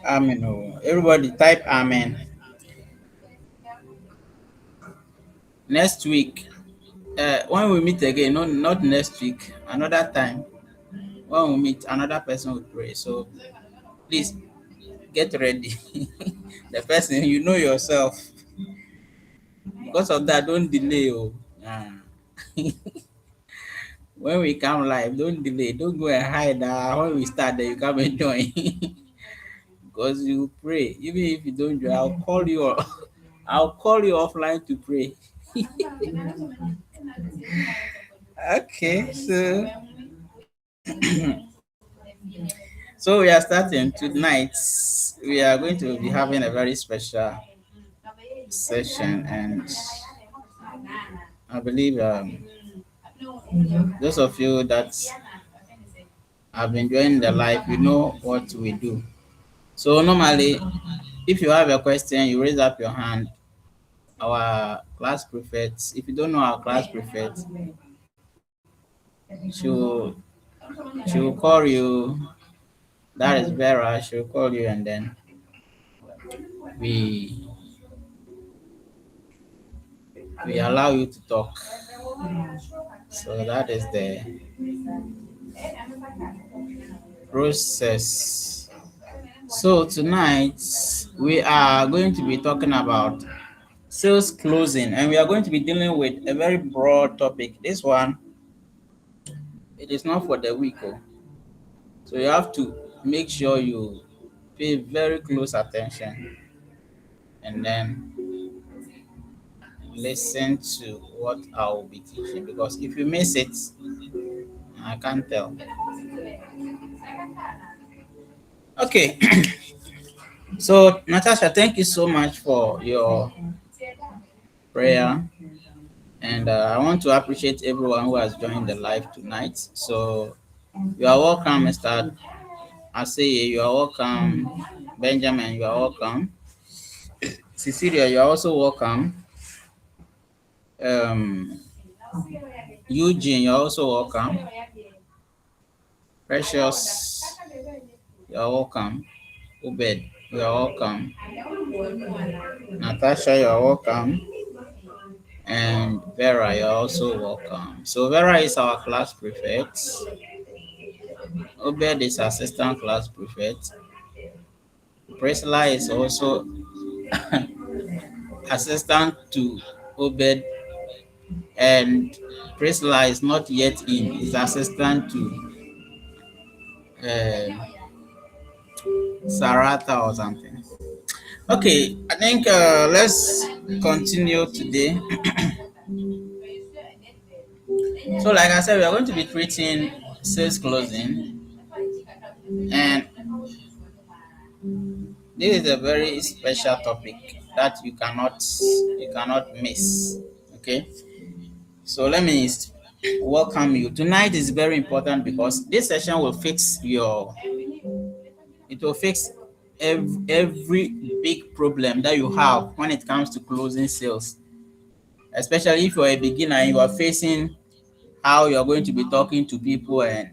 Amen. Oh. Everybody type Amen. Next week, when we meet again, no, not next week, another time, when we meet, another person will pray. So please get ready. The person, you know yourself. Because of that, don't delay. Oh. Ah. When we come live, don't delay. Don't go and hide. When we start, then you come and join. Because you pray. Even if you don't join, I'll call you. I'll call you offline to pray. Okay, so we are starting tonight. We are going to be having a very special session, and I believe those of you that have been joining the live, you know what we do. So normally, if you have a question, you raise up your hand. Our class prefect, if you don't know our class prefect, she'll she'll call you. That is Vera. She'll call you, and then we we allow you to talk. So that is the process. So tonight we are going to be talking about sales closing, and we are going to be dealing with a very broad topic. This one, it is not for the weak. Oh. So you have to make sure you pay very close attention and then listen to what I will be teaching, because if you miss it, I can't tell. Okay, so Natasha, thank you so much for your prayer, and I want to appreciate everyone who has joined the live tonight. So you are welcome, Mr. Aseye, you are welcome. Benjamin, you are welcome. Cecilia, you are also welcome. Um, Eugene, you're also welcome. Precious, you're welcome. Ubed, you're welcome. Natasha, you're welcome. And Vera, you're also welcome. So Vera is our class prefect. Obed is assistant class prefect. Priscilla is also assistant to Obed, and Priscilla is not yet in. Is assistant to uh, Sarata or something. Okay, I think let's continue today. So, like I said, we are going to be treating sales closing, and this is a very special topic that you cannot miss. Okay, so let me welcome you. Tonight is very important because this session will fix your. It will fix every big problem that you have when it comes to closing sales, especially if you're a beginner and you are facing how you're going to be talking to people and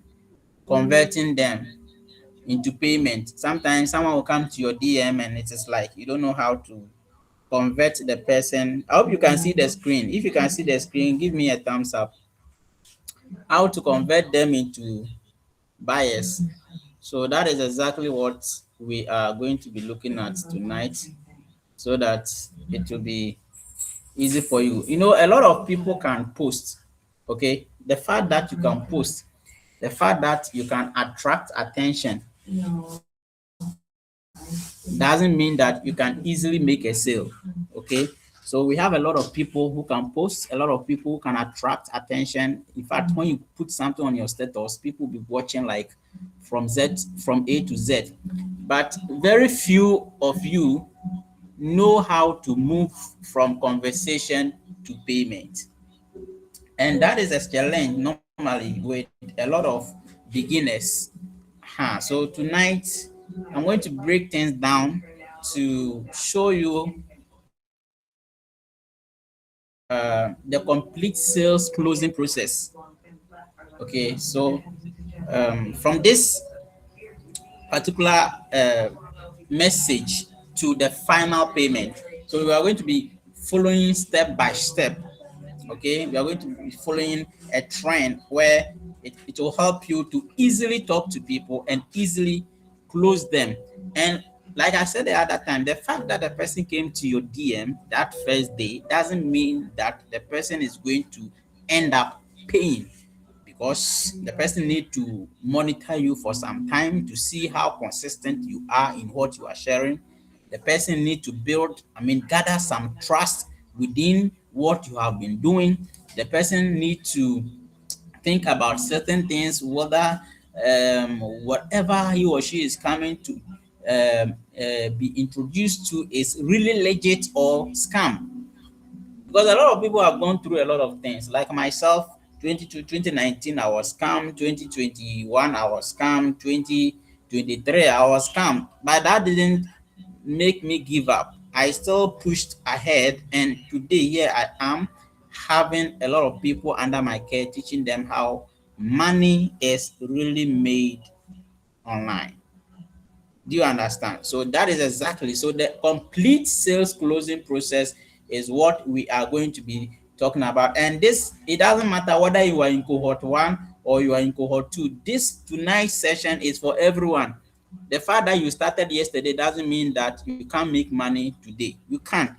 converting them into payment. Sometimes someone will come to your DM and it is like you don't know how to convert the person. I hope you can see the screen. If you can see the screen, give me a thumbs up. How to convert them into buyers. So that is exactly what we are going to be looking at tonight, so that it will be easy for you. You know, a lot of people can post. Okay, the fact that you can post, the fact that you can attract attention doesn't mean that you can easily make a sale. Okay, so we have a lot of people who can post, a lot of people who can attract attention. In fact, when you put something on your status, people will be watching like from A to Z. But very few of you know how to move from conversation to payment. And that is a challenge normally with a lot of beginners. So tonight I'm going to break things down to show you the complete sales closing process. Okay, so from this particular message to the final payment. So we are going to be following step by step. Okay, we are going to be following a trend where it will help you to easily talk to people and easily close them. And like I said the other time, the fact that the person came to your DM that first day doesn't mean that the person is going to end up paying, because the person need to monitor you for some time to see how consistent you are in what you are sharing. The person need to build, gather some trust within what you have been doing. The person need to think about certain things, whether whatever he or she is coming to be introduced to is really legit or scam. Because a lot of people have gone through a lot of things. Like myself, 2019 I was scammed, 2021 I was scammed, 2023 I was scammed. But that didn't make me give up. I still pushed ahead, and today here I am, having a lot of people under my care, teaching them how money is really made online. Do you understand? So that is exactly, so the complete sales closing process is what we are going to be talking about. And this, it doesn't matter whether you are in cohort 1 or you are in cohort 2. This tonight's session is for everyone. The fact that you started yesterday doesn't mean that you can't make money today. You can,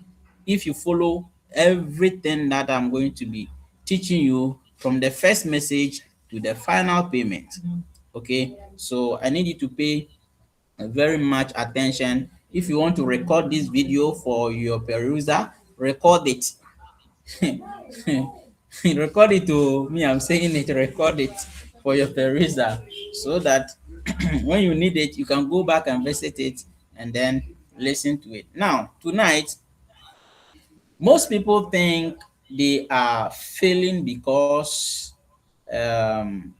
if you follow everything that I'm going to be teaching you, from the first message to the final payment. Okay, so I need you to pay very much attention. If you want to record this video for your perusal, record it. Record it to me, I'm saying it, record it for your perusal, so that when you need it, you can go back and visit it and then listen to it. Now, tonight, most people think they are failing because um,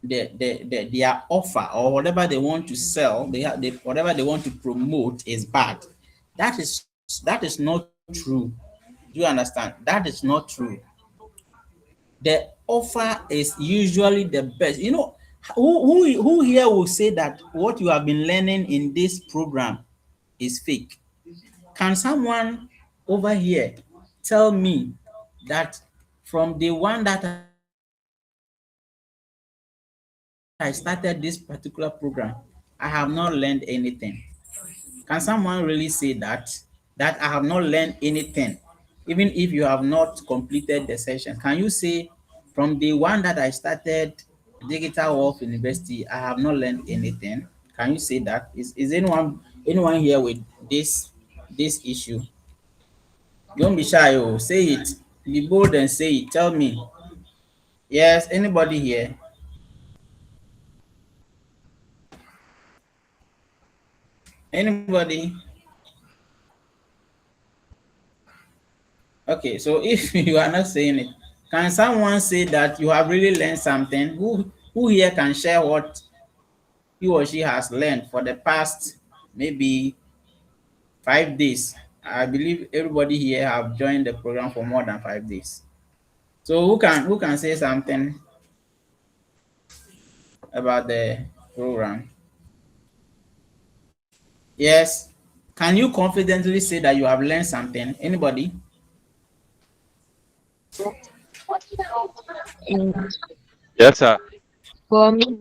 their offer or whatever they want to sell, whatever they want to promote is bad. That is not true. Do you understand? That is not true. The offer is usually the best. Who here will say that what you have been learning in this program is fake? Can someone over here tell me that from the one that I started this particular program, I have not learned anything? Can someone really say that I have not learned anything, even if you have not completed the session? Can you say, from the one that I started Digital Wealth University, I have not learned anything? Can you say that? Is anyone here with this issue? Don't be shy. Oh, say it. Be bold and say it. Tell me. Yes, anybody here? Anybody? Okay, so if you are not saying it, can someone say that you have really learned something? Who here can share what he or she has learned for the past maybe 5 days? I believe everybody here have joined the program for more than 5 days. So who can say something about the program? Yes. Can you confidently say that you have learned something? Anybody? Mm, Yes, sir. For me,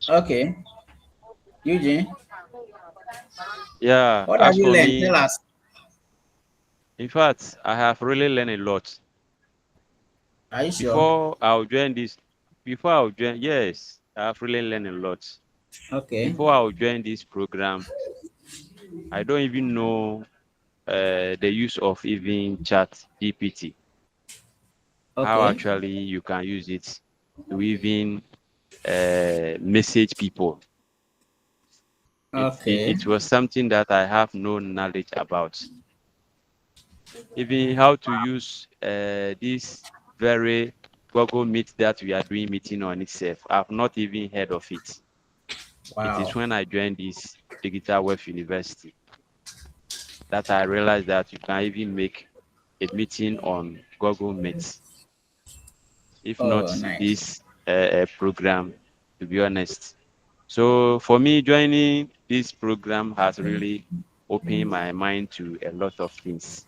Okay. Eugene, Yeah, what have as you for learned? Tell me, us. in fact, I have really learned a lot. Are you sure? Before I'll join this, before I'll join, yes, I have really learned a lot. Okay. Before I'll join this program, I don't even know the use of even Chat GPT. How Okay. actually you can use it to even message people. Okay. It was something that I have no knowledge about. Even how to use this very Google Meet that we are doing meeting on itself. I've not even heard of it. It is Wow. when I joined this Digital Wealth University that I realized that you can even make a meeting on Google Meet. If Oh, not nice. this program, to be honest. So for me, joining this program has really opened my mind to a lot of things,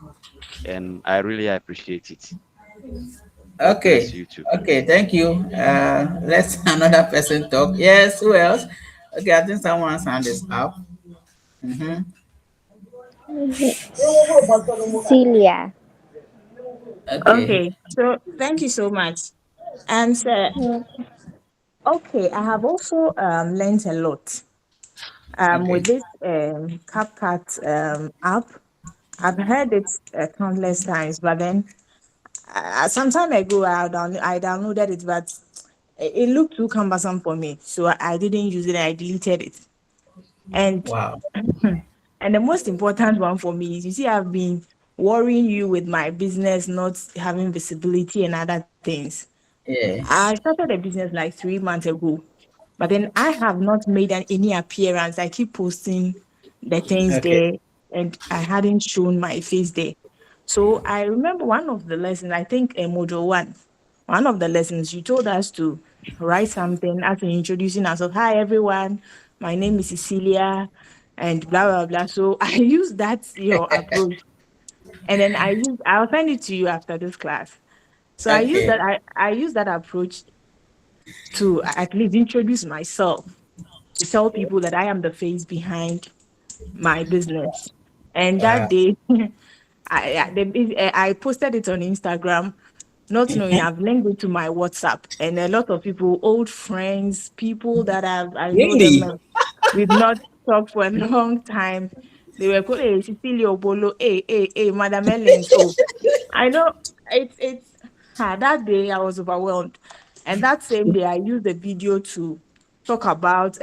and I really appreciate it. God bless Okay. you too. Okay, thank you. Let's another person talk. Yes, who else? Okay, I think someone's hand is up. Mm-hmm. Celia. Okay. Okay, so thank you so much. And okay, I have also learned a lot Okay. with this CapCut app. I've heard it countless times, but then some time ago I downloaded it, but it looked too cumbersome for me, so I didn't use it. I deleted it. And Wow. and the most important one for me is, you see, I've been worrying you with my business not having visibility and other things. I Yes. started a business like 3 months ago, but then I have not made any appearance. I keep posting the things Okay. there, and I hadn't shown my face there. So I remember one of the lessons, I think module one of the lessons you told us to write something as in introducing ourselves. Hi everyone, my name is Cecilia, and blah blah blah. So I used that your approach, and then I'll send it to you after this class. So Okay. I use that approach to at least introduce myself, to tell people that I am the face behind my business. And that Wow. day, I posted it on Instagram, not knowing I've linked it to my WhatsApp, and a lot of people, old friends, people that I know them, Really? we've not talked for a long time. They were calling, hey, Cecilia Obolo, hey, Madam Ellens. Oh, I know that day I was overwhelmed. And that same day I used the video to talk about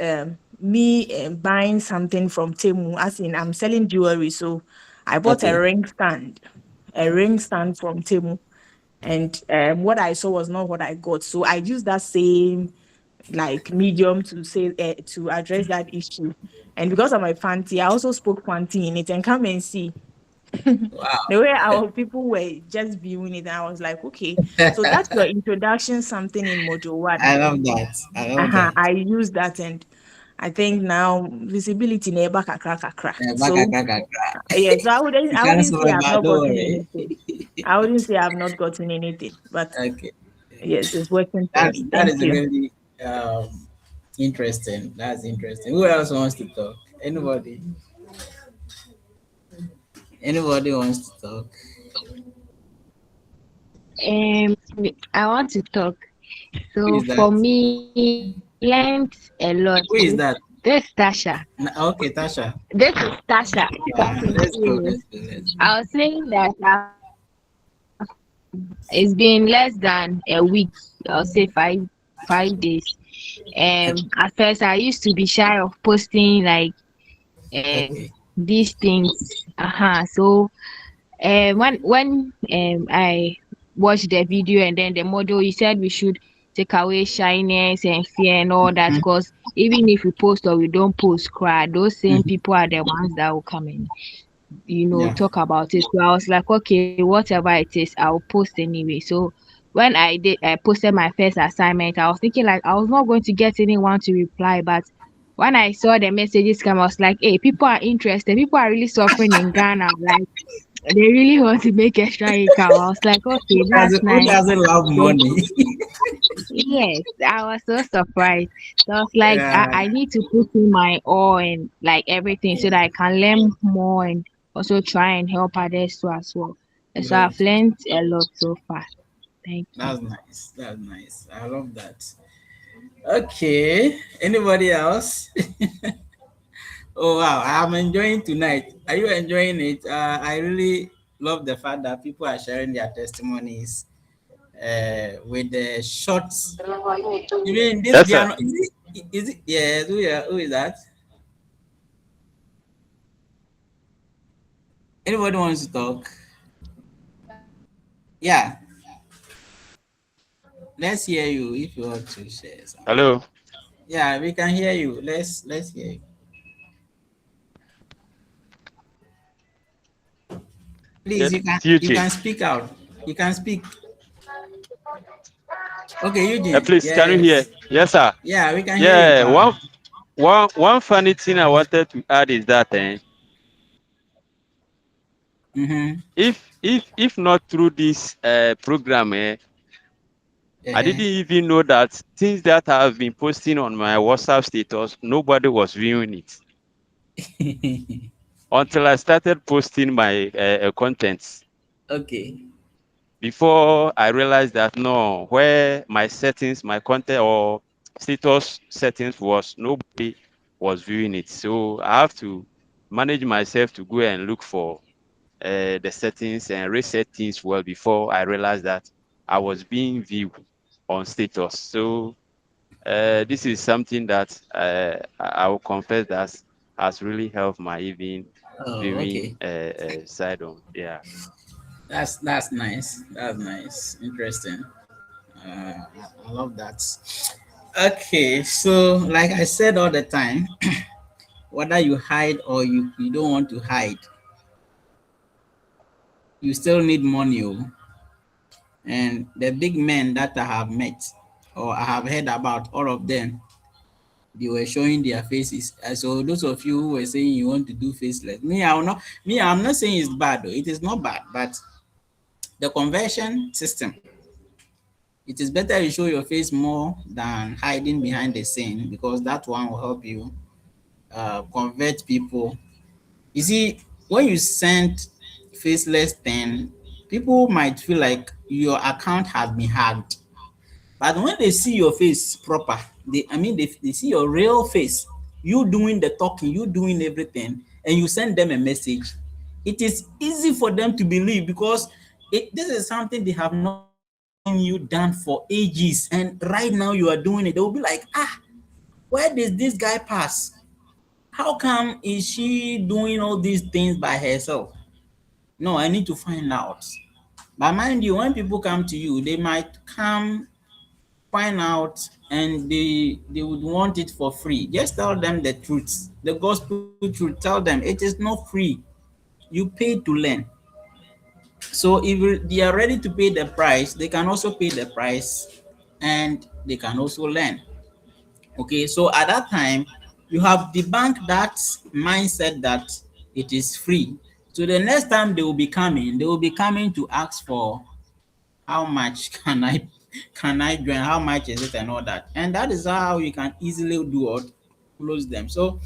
me buying something from Temu, as in I'm selling jewelry. So I bought Okay. a ring stand from Temu. And what I saw was not what I got. So I used that same like medium to say to address that issue. And because of my fancy, I also spoke fancy in it. And come and see Wow. the way our people were just viewing it, and I was like, okay, so that's your introduction, something in module one. I love that. I love that. I use that, and I think now visibility neighbor kakra kakra. Baka, So kaka, kaka. yeah, so You I can't wouldn't say solve I've that. not Don't gotten worry. anything. I wouldn't say I've not gotten anything, but Okay. yes, it's working for That me. that Thank is you. really interesting. That's interesting. Who else wants to talk? Anybody? Anybody wants to talk? I want to talk. Who So is that? for me, learned a lot. Who is that? This Tasha. Okay, Tasha. This is Tasha. Let's go. Yes. Let's go. Let's go. I was saying that it's been less than a week. I'll say 5 days. Okay. At first I used to be shy of posting like Okay. these things. So when I watched the video and then the model, you said we should take away shyness and fear and all that, Mhm, because even if we post or we don't post, cry, those same mhm. people are the ones that will come and Yeah. talk about it. So I was like, okay, whatever it is, I'll post anyway. So when I posted my first assignment, I was thinking like I was not going to get anyone to reply, but when I saw the messages come, I was like, hey, people are interested. People are really suffering in Ghana. Like they really want to make extra income. I was like, okay, that's Who nice. doesn't love So money? yes, I was so surprised. So I was like, Yeah. I need to put in my all and like everything so that I can learn more and also try and help others too as well. And so I've Yes. learned a lot so far. Thank you. That's nice. That's nice. I love that. Okay. Anybody else? Oh wow, I'm enjoying tonight. Are you enjoying it? I really love the fact that people are sharing their testimonies with the shots. You mean this Yes, sir. piano? Is it? Yes. Who is that? Anybody wants to talk? Yeah. Let's hear you if you want to share something. Hello. Yeah, we can hear you. Let's hear you. Please, Yes, you Eugene. can speak out. You can speak. Okay, Eugene. Please, can you hear? Yes. Yes, sir. Yeah, we can hear you, Yeah, Pa. one funny thing I wanted to add is that Mm-hmm. if not through this program, I Uh-huh. didn't even know that things that I've been posting on my WhatsApp status, nobody was viewing it until I started posting my contents. Okay. Before I realized that no, where my settings, my content or status settings was, nobody was viewing it. So I have to manage myself to go and look for the settings and reset things well before I realized that I was being viewed on status. So this is something that I will confess that has really helped my even Oh, viewing okay. side on. Yeah. That's nice. That's nice. Interesting. I love that. Okay, so like I said all the time, whether you hide or you don't want to hide, you still need money. Oh. And the big men that I have met or I have heard about, all of them, they were showing their faces. So those of you who were saying you want to do faceless, I'm not saying it's bad though. It is not bad, but the conversion system, it is better you show your face more than hiding behind the scene, because that one will help you convert people. You see, when you send faceless thing, people might feel like your account has been hacked. But when they see your face proper, they see your real face, you doing the talking, you doing everything, and you send them a message, it is easy for them to believe, because this is something they have not seen you done for ages, and right now you are doing it. They will be like, where did this guy pass? How come is she doing all these things by herself? No, I need to find out. But mind you, when people come to you, they might come find out and they would want it for free. Just tell them the truth, the gospel truth. Tell them it is not free. You pay to learn. So if they are ready to pay the price, they can also pay the price and they can also learn. Okay, so at that time, you have debunked that mindset that it is free. So the next time they will be coming to ask for how much can I join, how much is it and all that. And that is how you can easily do or close them. So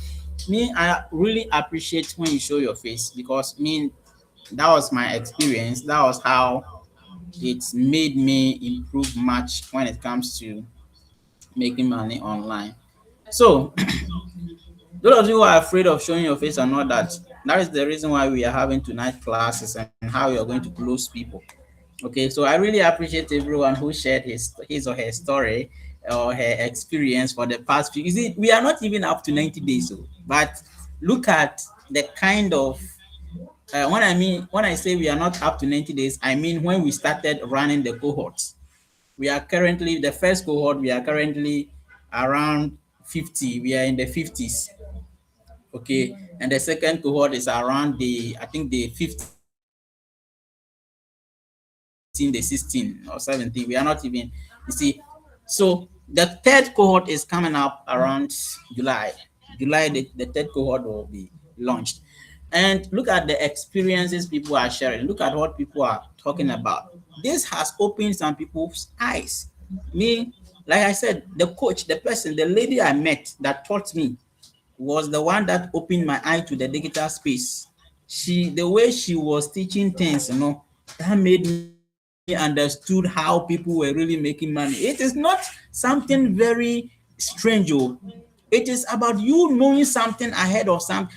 me, I really appreciate when you show your face, because that was my experience. That was how it's made me improve much when it comes to making money online. So those of you who are afraid of showing your face and all that, that is the reason why we are having tonight classes and how we are going to close people. Okay, so I really appreciate everyone who shared his or her story or her experience for the past few. You see, we are not even up to 90 days, so but look at the kind of when I say we are not up to 90 days, I mean when we started running the cohorts. We are currently the first cohort, we are currently around 50, we are in the 50s. Okay, and the second cohort is around the I think the 15, the 16 or 17. We are not even, you see. So the third cohort is coming up around July. The third cohort will be launched. And look at the experiences people are sharing. Look at what people are talking about. This has opened some people's eyes. Me, like I said, the coach, the person, the lady I met that taught me was the one that opened my eye to the digital space. The way she was teaching things, that made me understood how people were really making money. It is not something very strange. Oh. It is about you knowing something ahead of some.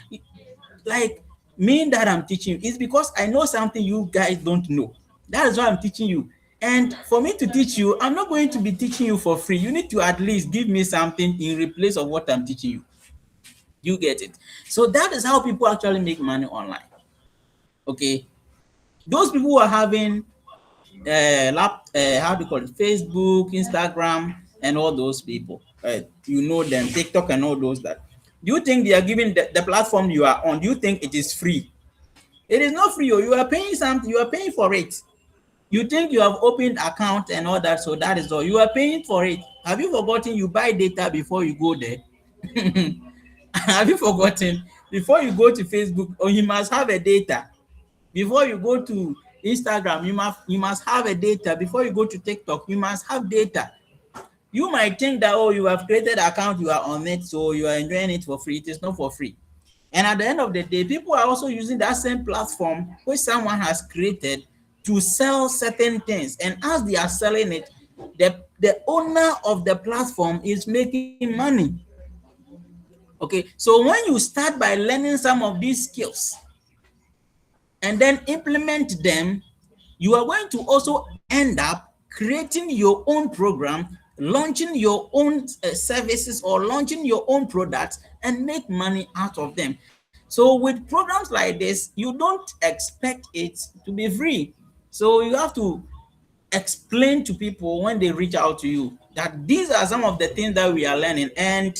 Like me that I'm teaching you, it's because I know something you guys don't know. That is why I'm teaching you. And for me to teach you, I'm not going to be teaching you for free. You need to at least give me something in replace of what I'm teaching you. You get it? So that is how people actually make money online. Okay, those people who are having how do you call it, Facebook, Instagram, and all those people, you know them, TikTok, and all those that. Do you think they are giving the platform you are on? Do you think it is free? It is not free. Oh, you are paying something. You are paying for it. You think you have opened account and all that, so that is all. You are paying for it. Have you forgotten you buy data before you go there? Have you forgotten? Before you go to Facebook, or you must have a data. Before you go to Instagram, you must have a data. Before you go to TikTok, you must have data. You might think that, oh, you have created an account, you are on it, so you are enjoying it for free. It is not for free. And at the end of the day, people are also using that same platform which someone has created to sell certain things. And as they are selling it, the owner of the platform is making money. Okay, so when you start by learning some of these skills and then implement them, you are going to also end up creating your own program, launching your own services, or launching your own products and make money out of them. So with programs like this, you don't expect it to be free. So you have to explain to people when they reach out to you that these are some of the things that we are learning, and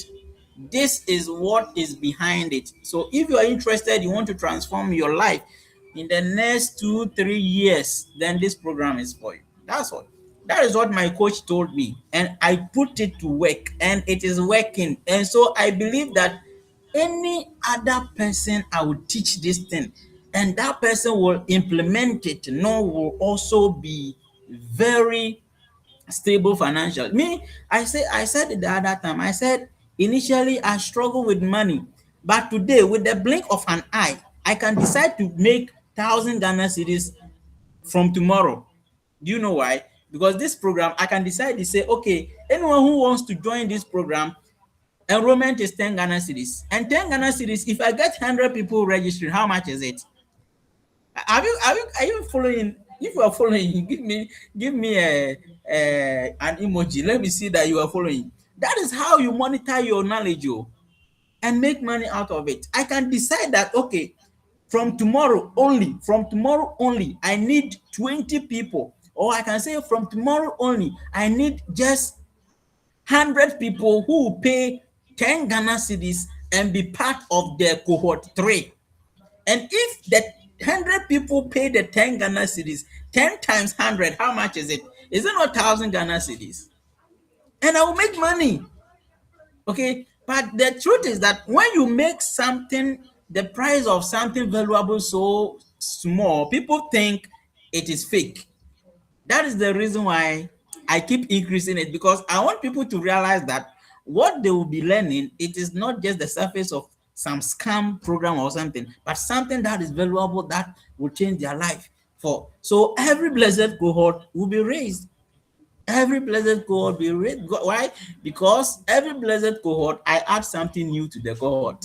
this is what is behind it. So if you are interested, you want to transform your life in the next 2-3 years, then this program is for you. That's all. That is what my coach told me, and I put it to work, and it is working. And so I believe that any other person I will teach this thing, and that person will implement it, will also be very stable financial. Me, I said it the other time. I said initially I struggle with money, but today with the blink of an eye, I can decide to make 1,000 Ghana cedis from tomorrow. Do you know why? Because this program, I can decide to say, okay, anyone who wants to join this program, enrollment is 10 Ghana cedis, and 10 Ghana cedis. If I get 100 people registering, how much is it? Are you following? If you are following, give me an emoji. Let me see that you are following. That is how you monitor your knowledge, and make money out of it. I can decide that, okay, from tomorrow only, I need 20 people, or I can say from tomorrow only, I need just 100 people who will pay 10 Ghana cedis and be part of the cohort 3. And if the 100 people pay the 10 Ghana cedis, 10 times 100, how much is it? Is it not 1,000 Ghana cedis? And I will make money. Okay. But the truth is that when you make something, the price of something valuable so small, people think it is fake. That is the reason why I keep increasing it, because I want people to realize that what they will be learning, it is not just the surface of some scam program or something, but something that is valuable, that will change their life. So every blessed cohort will be raised. Every blessed cohort will be raised. Why? Because every blessed cohort, I add something new to the cohort.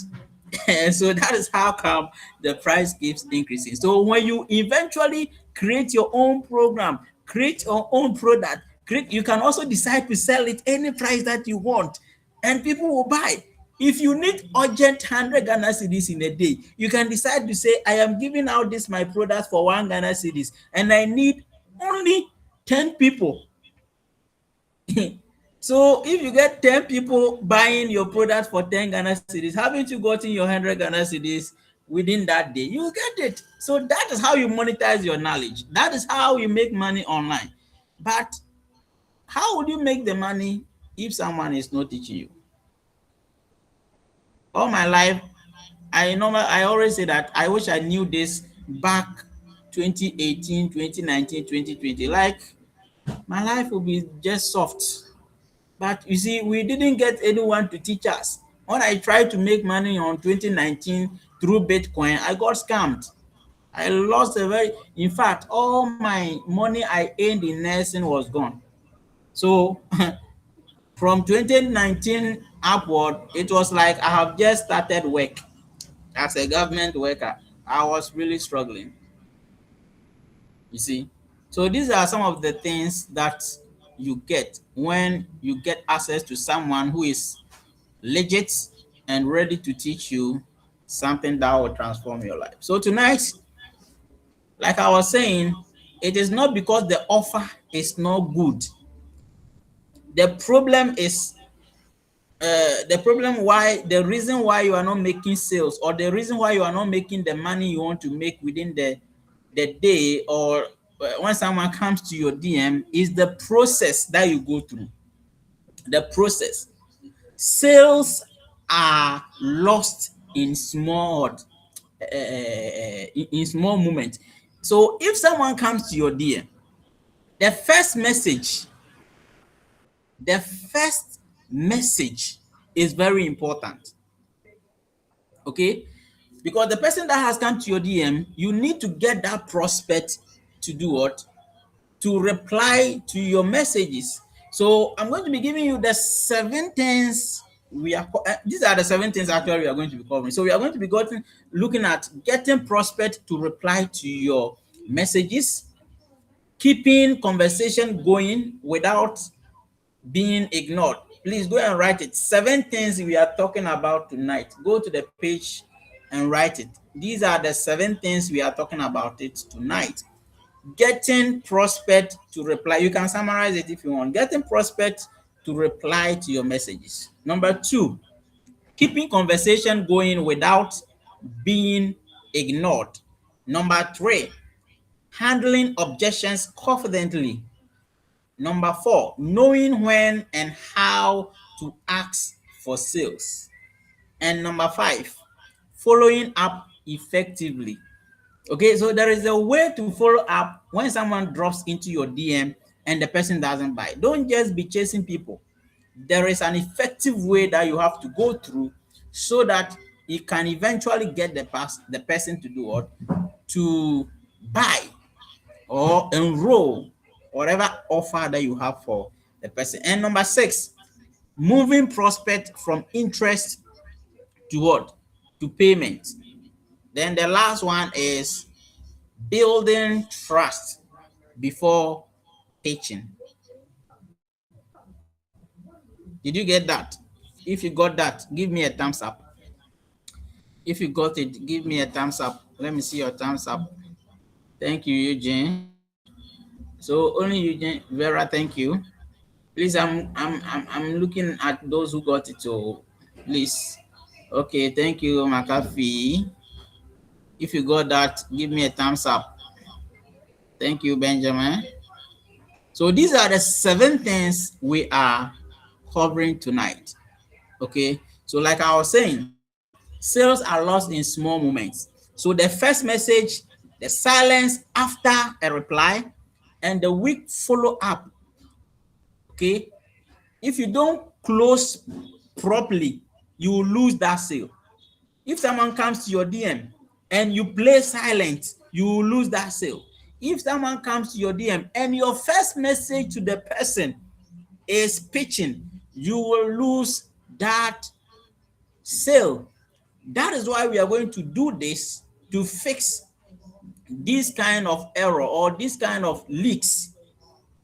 And so that is how come the price keeps increasing. So when you eventually create your own program, create your own product, you can also decide to sell it any price that you want, and people will buy. If you need urgent 100 Ghana cedis in a day, you can decide to say, I am giving out this my product for 1 Ghana cedis, and I need only 10 people. So if you get 10 people buying your product for 10 Ghana cedis, haven't you gotten your 100 Ghana cedis within that day? You get it. So that is how you monetize your knowledge. That is how you make money online. But how would you make the money if someone is not teaching you? All my life, I always say that I wish I knew this back 2018, 2019, 2020. Like, my life would be just soft. But you see, we didn't get anyone to teach us. When I tried to make money on 2019 through Bitcoin, I got scammed. I lost in fact, all my money I earned in nursing was gone. So from 2019 upward, it was like I have just started work as a government worker. I was really struggling, you see. So these are some of the things that you get when you get access to someone who is legit and ready to teach you something that will transform your life. So tonight, like I was saying, it is not because the offer is not good. The problem is the reason why you are not making sales, or the reason why you are not making the money you want to make within the day, or when someone comes to your DM, is the process that you go through. The process. Sales are lost in small moments. So if someone comes to your DM, the first message is very important. Okay, because the person that has come to your DM, you need to get that prospect to do what? To reply to your messages. So I'm going to be giving you the 7 things these are the 7 things actually we are going to be covering. So we are going to be looking at getting prospect to reply to your messages, keeping conversation going without being ignored. Please go and write it. 7 things we are talking about tonight. Go to the page and write it. These are the 7 things we are talking about it tonight. Getting prospect to reply. You can summarize it if you want. Getting prospect to reply to your messages. Number 2, keeping conversation going without being ignored. Number 3, handling objections confidently. Number 4, knowing when and how to ask for sales. And number 5, following up effectively. Okay, so there is a way to follow up when someone drops into your DM and the person doesn't buy. Don't just be chasing people. There is an effective way that you have to go through so that you can eventually get the person to do what? To buy or enroll whatever offer that you have for the person. And number 6, moving prospect from interest to what? To payment. Then the last one is building trust before pitching. Did you get that? If you got that, give me a thumbs up. If you got it, give me a thumbs up. Let me see your thumbs up. Thank you, Eugene. So only Eugene, Vera, thank you. Please, I'm looking at those who got it. So please. Okay, thank you, McAfee. If you got that, give me a thumbs up. Thank you, Benjamin. So these are the 7 things we are covering tonight. Okay, so like I was saying, sales are lost in small moments. So the first message, the silence after a reply, and the weak follow-up. Okay, if you don't close properly, you will lose that sale. If someone comes to your DM and you play silent, you will lose that sale. If someone comes to your DM and your first message to the person is pitching, you will lose that sale. That is why we are going to do this, to fix this kind of error or this kind of leaks,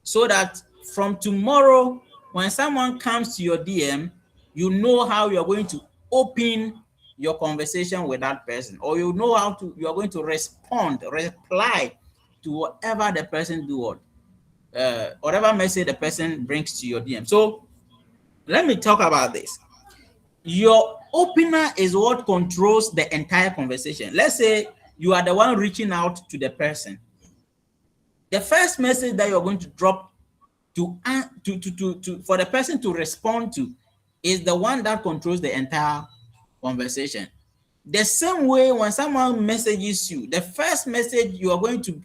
so that from tomorrow, when someone comes to your DM, you know how you are going to open your conversation with that person, or you know how you are going to reply to whatever the person whatever message the person brings to your DM. So let me talk about this. Your opener is what controls the entire conversation. Let's say you are the one reaching out to the person. The first message that you're going to drop for the person to respond to is the one that controls the entire conversation. The same way, when someone messages you, the first message you are going to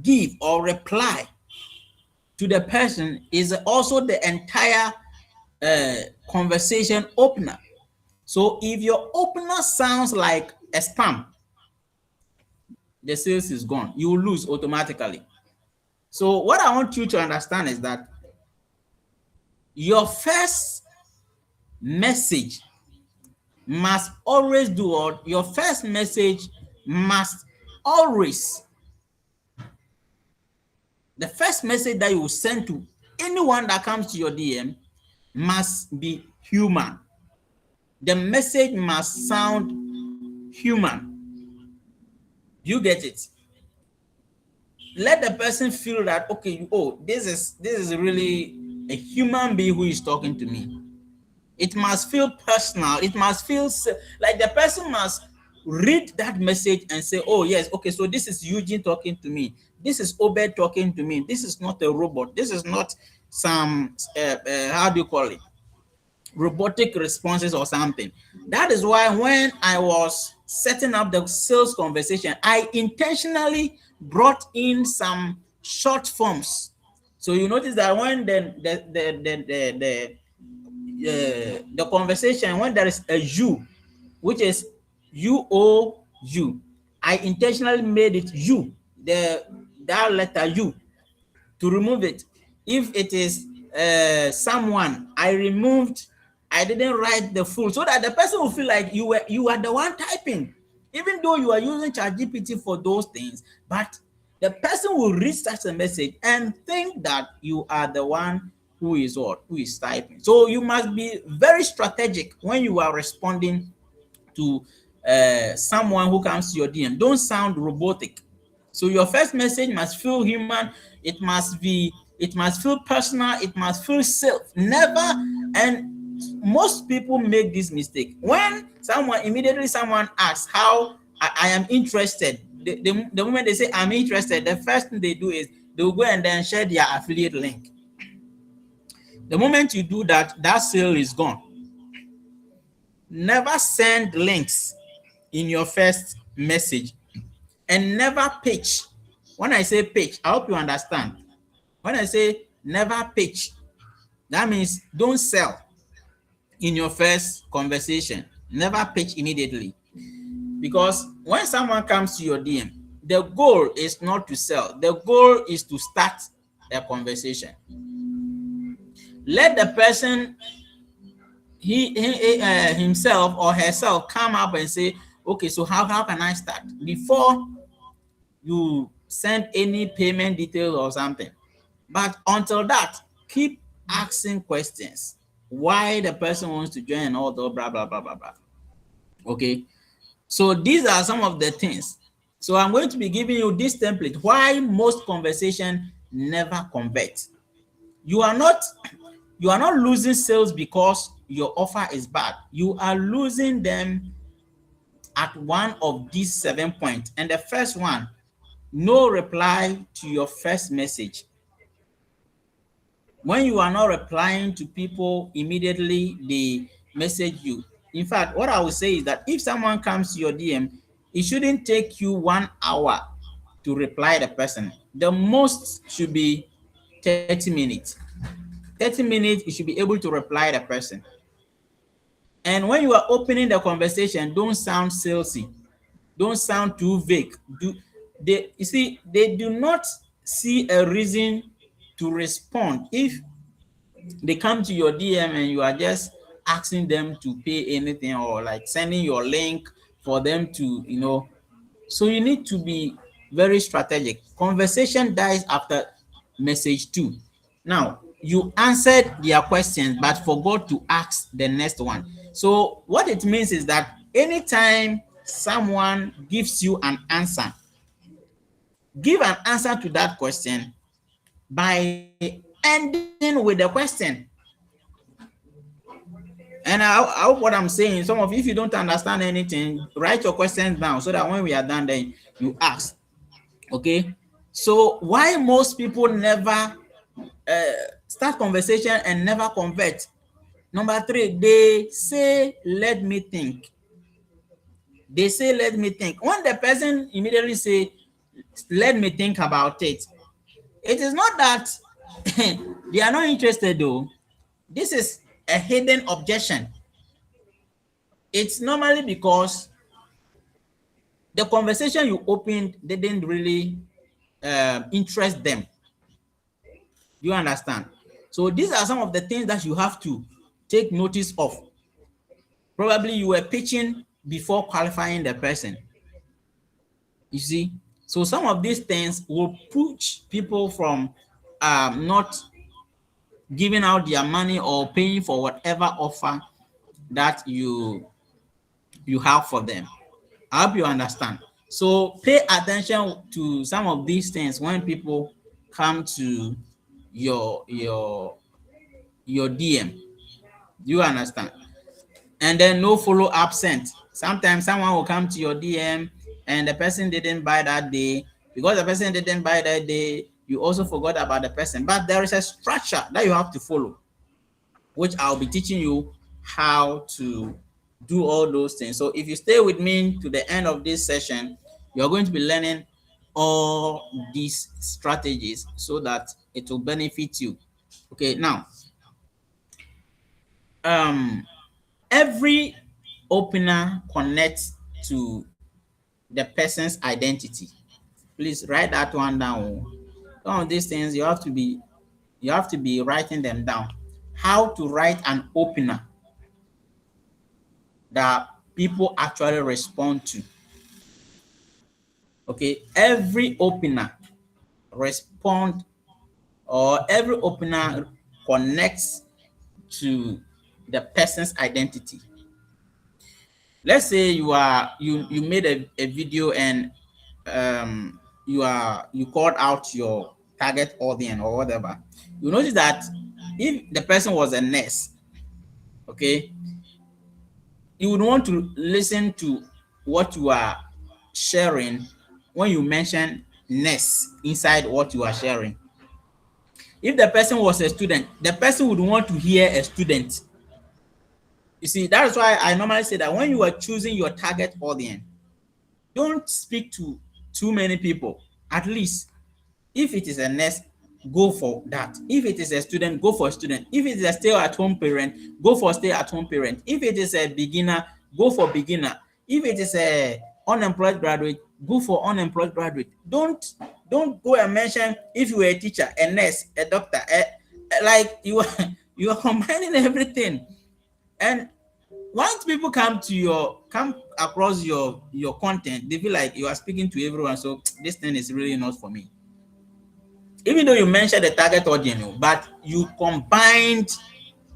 give or reply to the person is also the entire conversation opener. So if your opener sounds like a spam, the sales is gone. You will lose automatically. So what I want you to understand is that your first message must always do what? Your first message must always, the first message that you will send to anyone that comes to your DM must be human. The message must sound human. You get it? Let the person feel that, okay, oh, this is really a human being who is talking to me. It must feel personal. It must feel like the person must read that message and say, oh yes, okay, so this is Eugene talking to me. This is Obed talking to me. This is not a robot. This is not some how do you call it? robotic responses or something. That is why when I was setting up the sales conversation, I intentionally brought in some short forms. So you notice that when the conversation, when there is a you, which is you, I intentionally made it you, that letter you, to remove it. If it is someone, I didn't write the full, so that the person will feel like you are the one typing, even though you are using ChatGPT for those things. But the person will read such a message and think that you are the one who is typing. So you must be very strategic when you are responding to someone who comes to your DM. Don't sound robotic. So your first message must feel human. It must feel personal. It must feel self. Never. And most people make this mistake when someone asks how I am interested. The moment they say I'm interested, the first thing they do is they will go and then share their affiliate link. The moment you do that, that sale is gone. Never send links in your first message, and never pitch. When I say pitch, I hope you understand. When I say never pitch, that means don't sell in your first conversation. Never pitch immediately. Because when someone comes to your DM, the goal is not to sell. The goal is to start a conversation. Let the person himself or herself come up and say, okay, so how can I start? Before you send any payment details or something. But until that, keep asking questions. Why the person wants to join and all the blah, blah, blah, blah, blah. Okay. So these are some of the things. So I'm going to be giving you this template. Why most conversation never convert. You are not losing sales because your offer is bad. You are losing them at one of these 7 points. And the first one, no reply to your first message. When you are not replying to people immediately, they message you. In fact, what I would say is that if someone comes to your DM, it shouldn't take you 1 hour to reply the person. The most should be 30 minutes. 30 minutes, you should be able to reply the person. And when you are opening the conversation, don't sound salesy. Don't sound too vague. They do not see a reason to respond if they come to your DM and you are just asking them to pay anything or like sending your link for them to, So you need to be very strategic. Conversation dies after message 2. Now, you answered their questions but forgot to ask the next one. So what it means is that anytime someone gives you an answer, give an answer to that question by ending with a question. And I hope what I'm saying, some of you, if you don't understand anything, write your questions down so that when we are done, then you ask. Okay? So why most people never start conversation and never convert? Number 3, they say, let me think. They say, let me think. When the person immediately say, let me think about it, it is not that they are not interested though. This is a hidden objection. It's normally because the conversation you opened didn't really interest them. You understand? So these are some of the things that you have to take notice of. Probably you were pitching before qualifying the person. You see? So some of these things will push people from not giving out their money or paying for whatever offer that you have for them. I hope you understand. So pay attention to some of these things when people come to your DM. You understand? And then no follow up sent. Sometimes someone will come to your DM and the person didn't buy that day. Because the person didn't buy that day, you also forgot about the person. But there is a structure that you have to follow, which I'll be teaching you how to do all those things. So if you stay with me to the end of this session, you're going to be learning all these strategies so that it will benefit you. Okay, now, every opener connects to the person's identity. Please write that one down. Some of these things you have to be writing them down. How to write an opener that people actually respond to. Okay, every opener connects to the person's identity. Let's say you made a video and you called out your target audience or whatever. You notice that if the person was a nurse, okay, you would want to listen to what you are sharing when you mention nurse inside what you are sharing. If the person was a student, the person would want to hear a student. You see, that is why I normally say that when you are choosing your target audience, don't speak to too many people. At least, if it is a nurse, go for that. If it is a student, go for a student. If it is a stay-at-home parent, go for stay-at-home parent. If it is a beginner, go for beginner. If it is a unemployed graduate, go for unemployed graduate. Don't go and mention if you are a teacher, a nurse, a doctor, like you are combining everything. And once people come across your content, they feel like you are speaking to everyone. So this thing is really not for me. Even though you mentioned the target audience, but you combined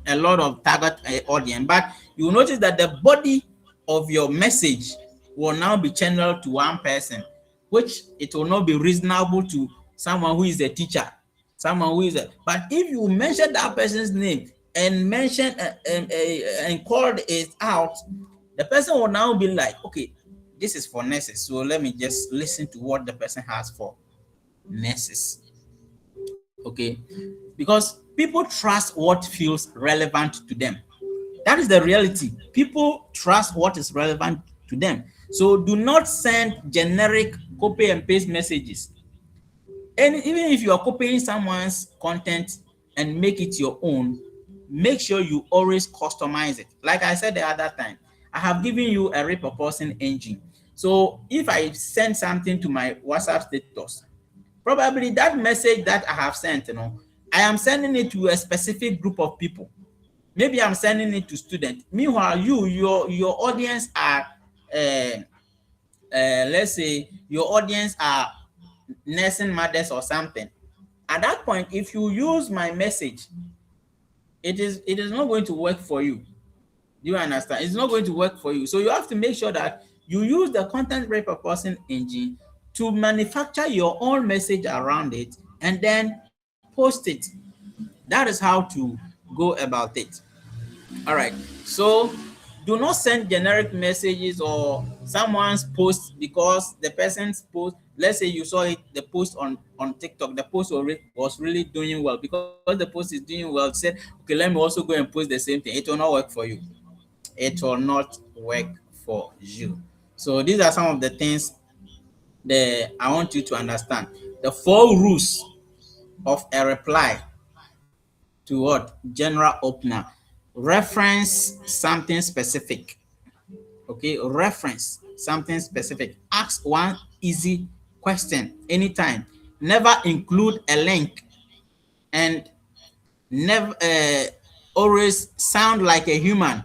a lot of target audience, but you notice that the body of your message will now be channeled to one person, which it will not be reasonable to someone who is a teacher, but if you mention that person's name and mention and called it out, the person will now be like, okay, this is for nurses, so let me just listen to what the person has for nurses. Okay, because people trust what feels relevant to them. That is the reality. People trust what is relevant to them. So do not send generic copy and paste messages. And even if you are copying someone's content and make it your own, make sure you always customize it. Like I said the other time, I have given you a repurposing engine. So if I send something to my WhatsApp status, probably that message that I have sent, I am sending it to a specific group of people. Maybe I'm sending it to students. Meanwhile, your audience are, let's say your audience are nursing mothers or something. At that point, if you use my message, it is not going to work for you. Do you understand? It's not going to work for you. So you have to make sure that you use the content repurposing engine to manufacture your own message around it and then post it. That is how to go about it. All right. So do not send generic messages or someone's post because the person's post, let's say you saw the post on TikTok, the post was really doing well. Because the post is doing well, said, okay, let me also go and post the same thing. It will not work for you. It will not work for you. So these are some of the things that I want you to understand. The 4 rules of a reply to what? General opener. Reference something specific. Okay, reference something specific. Ask one easy question anytime. Never include a link, and never always sound like a human.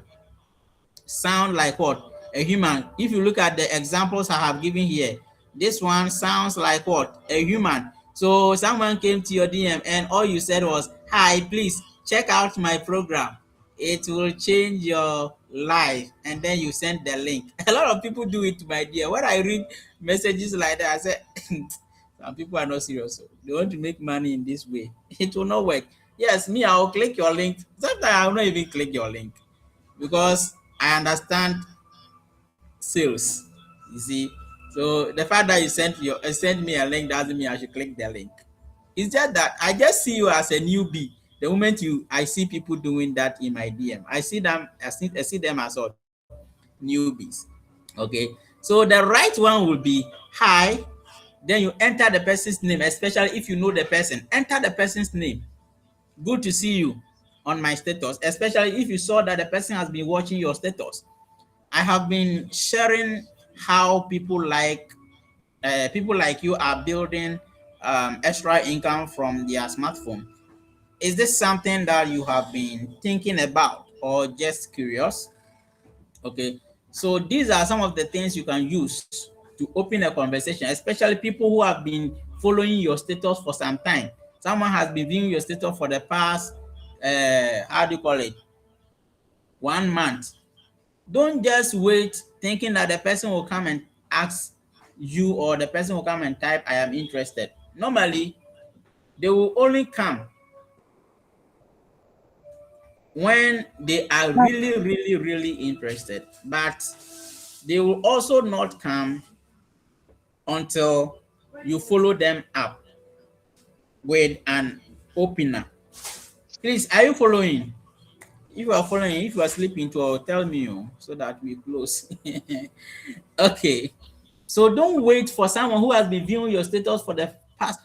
Sound like what? A human. If you look at the examples I have given here, this one sounds like what? A human. So someone came to your DM and all you said was, hi, please check out my program. It will change your life. And then you send the link. A lot of people do it, my dear. When I read messages like that, I say, some people are not serious. They want to make money in this way. It will not work. Yes, me, I'll click your link. Sometimes I will not even click your link because I understand sales. You see, so the fact that you sent me a link doesn't mean I should click the link. It's just that I just see you as a newbie The moment I see people doing that in my DM, I see them as what? Newbies. Okay. So the right one will be hi. Then you enter the person's name, especially if you know the person. Enter the person's name. Good to see you on my status, especially if you saw that the person has been watching your status. I have been sharing how people like you are building extra income from their smartphone. Is this something that you have been thinking about or just curious? Okay, so these are some of the things you can use to open a conversation, especially people who have been following your status for some time. Someone has been viewing your status for the past, how do you call it, 1 month. Don't just wait thinking that the person will come and ask you, or the person will come and type, I am interested. Normally, they will only come when they are really, really, really interested. But they will also not come until you follow them up with an opener. Please, are you following? If you are following, if you are sleeping, to tell me so that we close. Okay. So don't wait for someone who has been viewing your status for the past.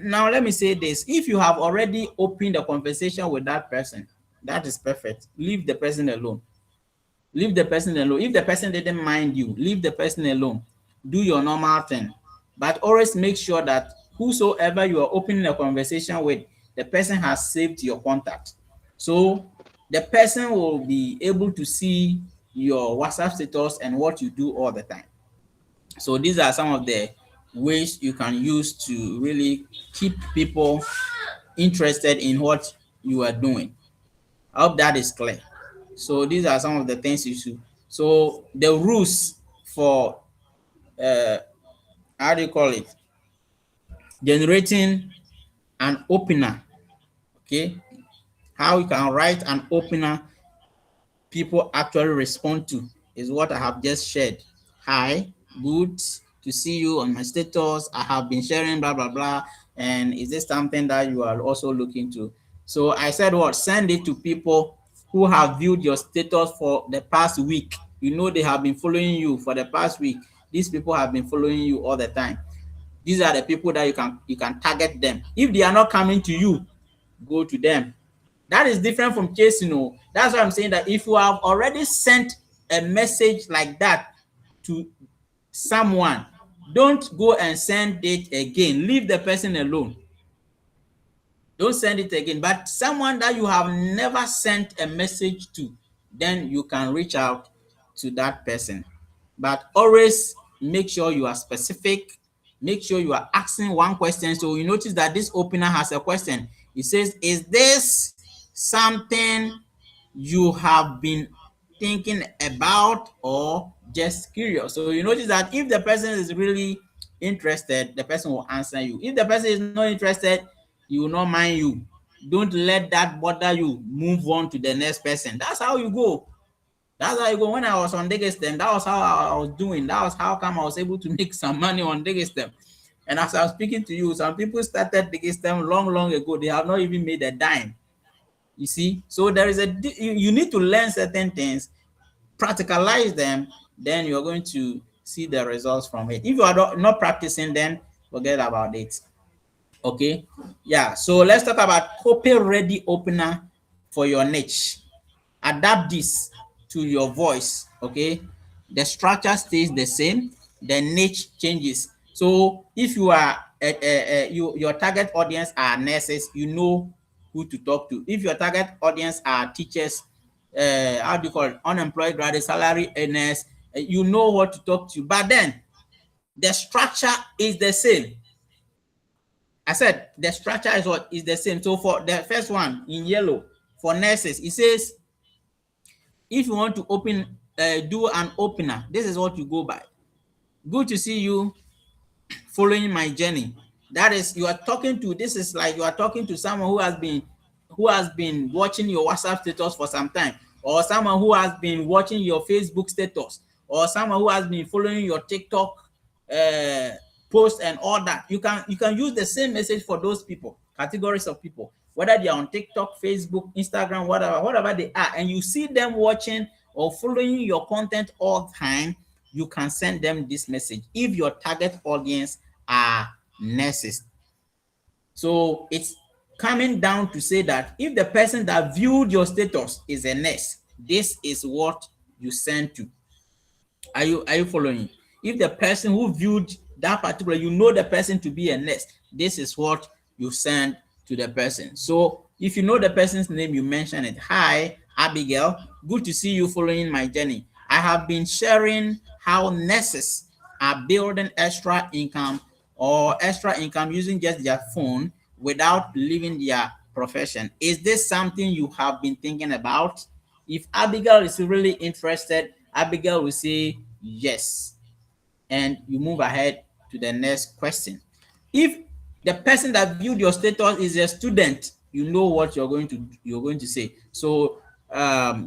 Now, let me say this. If you have already opened a conversation with that person, that is perfect. Leave the person alone. Leave the person alone. If the person didn't mind you, leave the person alone. Do your normal thing. But always make sure that whosoever you are opening a conversation with, the person has saved your contact. So the person will be able to see your WhatsApp status and what you do all the time. So these are some of the ways you can use to really keep people interested in what you are doing. I hope that is clear. So these are some of the things you should. So the rules for how do you call it? Generating an opener. Okay, how you can write an opener people actually respond to is what I have just shared. Hi, good to see you on my status. I have been sharing blah blah blah. And is this something that you are also looking to? So I said what? Send it to people who have viewed your status for the past week. You know they have been following you for the past week. These people have been following you all the time. These are the people that you can target them. If they are not coming to you, go to them. That is different from chasing. That's why I'm saying that if you have already sent a message like that to someone, don't go and send it again. Leave the person alone. Don't send it again. But someone that you have never sent a message to, then you can reach out to that person. But always make sure you are specific. Make sure you are asking one question. So you notice that this opener has a question. It says, is this something you have been thinking about or just curious? So you notice that if the person is really interested, the person will answer you. If the person is not interested, he will not mind you. Don't let that bother you. Move on to the next person. That's how you go. That's how you go. When I was on Digistem, that was how I was doing. That was how come I was able to make some money on Digistem. And as I was speaking to you, some people started Digistem long ago. They have not even made a dime. You see? So there is you need to learn certain things, practicalize them, then you're going to see the results from it. If you are not practicing, then forget about it. Okay, yeah. So let's talk about copy ready opener for your niche. Adapt this to your voice. Okay, the structure stays the same, the niche changes. So if you are your target audience are nurses, you know who to talk to. If your target audience are teachers, how do you call it, unemployed graduate, salary earners, you know what to talk to. But then the structure is the same. I said the structure is the same. So for the first one in yellow, for nurses, it says if you want to do an opener, this is what you go by. Good to see you following my journey. That is, you are talking to, this is like you are talking to someone who has been watching your WhatsApp status for some time, or someone who has been watching your Facebook status, or someone who has been following your TikTok post and all that. You can use the same message for those people, categories of people. whether they are on TikTok, Facebook, Instagram, whatever they are, and you see them watching or following your content all the time, you can send them this message if your target audience are nurses. So it's coming down to say that if the person that viewed your status is a nurse, this is what you send to. Are you following? If the person who viewed that particular, you know the person to be a nurse, this is what you send to the person. So if you know the person's name, you mention it. Hi, Abigail. Good to see you following my journey. I have been sharing how nurses are building extra income using just their phone without leaving their profession. Is this something you have been thinking about? If Abigail is really interested, Abigail will say yes, and you move ahead to the next question. If the person that viewed your status is a student, you know what you're going to say. So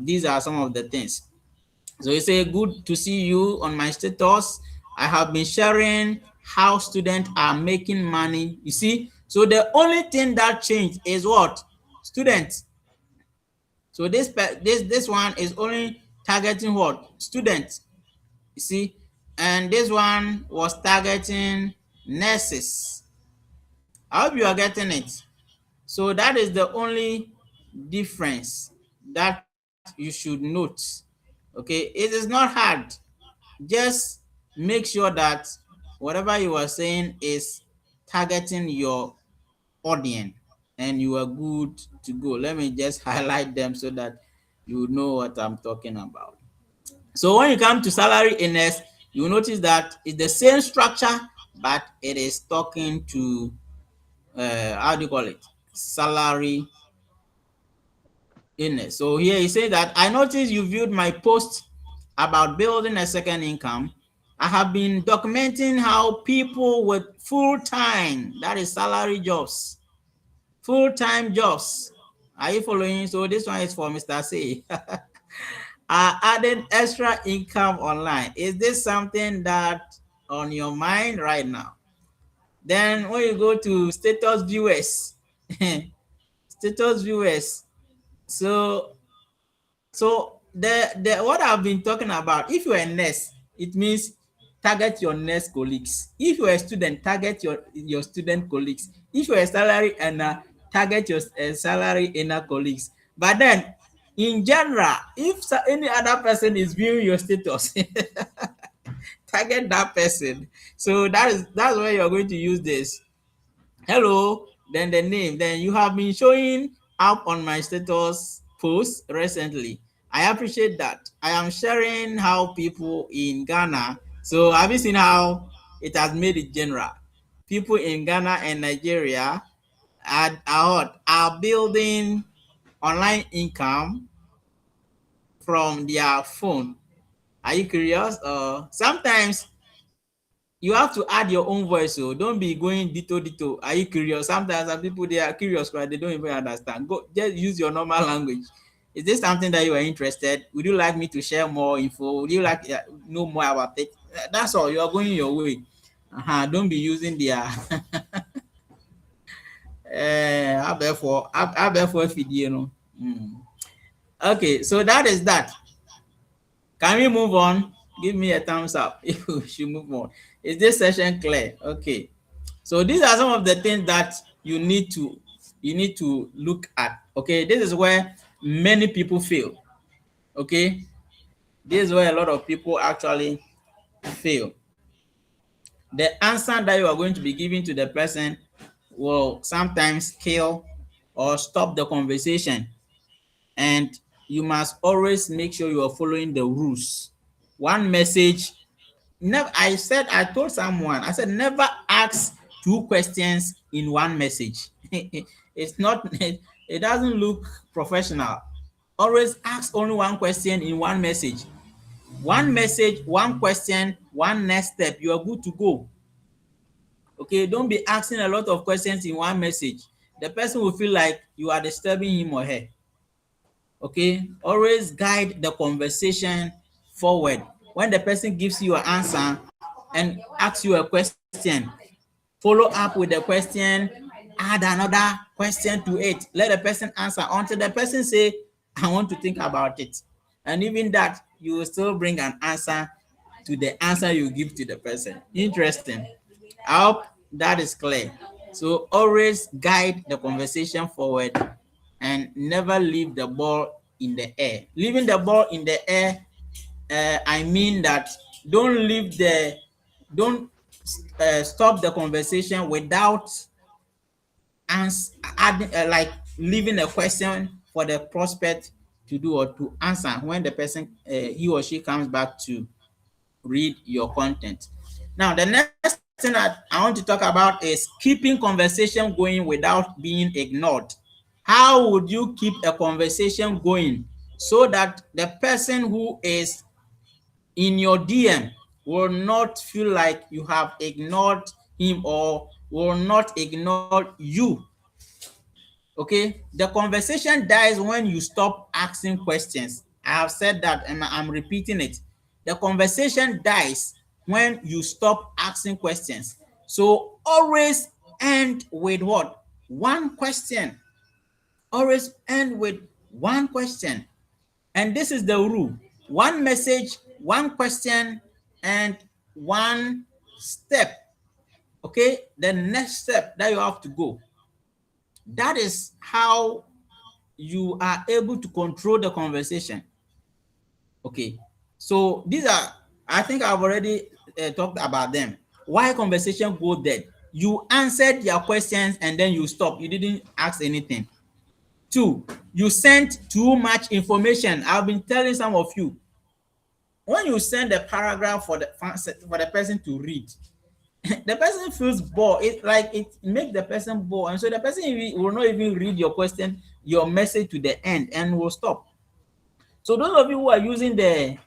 these are some of the things. So you say, good to see you on my status. I have been sharing how students are making money. You see, so the only thing that changed is what? Students. So this one is only targeting what? Students. You see, and this one was targeting nurses. I hope you are getting it. So that is the only difference that you should note. Okay, it is not hard. Just make sure that whatever you are saying is targeting your audience and you are good to go. Let me just highlight them so that you know what I'm talking about. So when you come to salary earners, you notice that it's the same structure, but it is talking to how do you call it? Salary earners. So here you say that I noticed you viewed my post about building a second income. I have been documenting how people with full-time, that is salary jobs, full-time jobs. Are you following? So this one is for Mr. C. Are adding extra income online. Is this something that on your mind right now? Then when you go to status viewers, status viewers. So the what I've been talking about, if you're a nurse, it means target your nurse colleagues. If you're a student, target your student colleagues. If you're a salary earner, target your salary earner colleagues. But then in general, if any other person is viewing your status, target that person. So that's where you're going to use this. Hello, then the name. Then you have been showing up on my status post recently. I appreciate that. I am sharing how people in Ghana. So have you seen how it has made it general? People in Ghana and Nigeria are building online income from their phone. Are you curious? Sometimes you have to add your own voice, so don't be going dito. Are you curious? Sometimes some people, they are curious, but they don't even understand. Go just use your normal language. Is this something that you are interested? Would you like me to share more info? Would you like to know more about it? That's all. You are going your way. Don't be using their okay, so that is that. Can we move on? Give me a thumbs up if we should move on. Is this session clear? Okay. So these are some of the things that you need to look at. Okay, this is where many people fail. Okay, this is where a lot of people actually fail. The answer that you are going to be giving to the person will sometimes kill or stop the conversation, and you must always make sure you are following the rules. One message. Never. I told someone. I said never ask two questions in one message. It's not. It doesn't look professional. Always ask only one question in one message. One message, one question, one next step. You are good to go. Okay, don't be asking a lot of questions in one message. The person will feel like you are disturbing him or her. Okay, always guide the conversation forward. When the person gives you an answer and asks you a question, follow up with the question add another question to it. Let the person answer until the person say, I want to think about it. And even that, you will still bring an answer to the answer you give to the person. Interesting. I hope that is clear. So always guide the conversation forward and never leave the ball in the air. Leaving the ball in the air, I mean that don't stop the conversation without adding, like leaving a question for the prospect to do or to answer when the person, he or she comes back to read your content. Now, the next thing that I want to talk about is keeping conversation going without being ignored. How would you keep a conversation going so that the person who is in your DM will not feel like you have ignored him or will not ignore you? Okay, the conversation dies when you stop asking questions. I have said that and I'm repeating it. The conversation dies when you stop asking questions. So always end with what? One question. Always end with one question. And this is the rule: one message, one question, and one step. Okay, the next step that you have to go. That is how you are able to control the conversation. Okay, so these are, I think I've already talked about them. Why conversation go dead? You answered your questions and then you stop. You didn't ask anything. Two, you sent too much information. I've been telling some of you, when you send a paragraph for the person to read, the person feels bored. It's like it makes the person bored, and so the person will not even read your question, your message to the end, and will stop. So those of you who are using the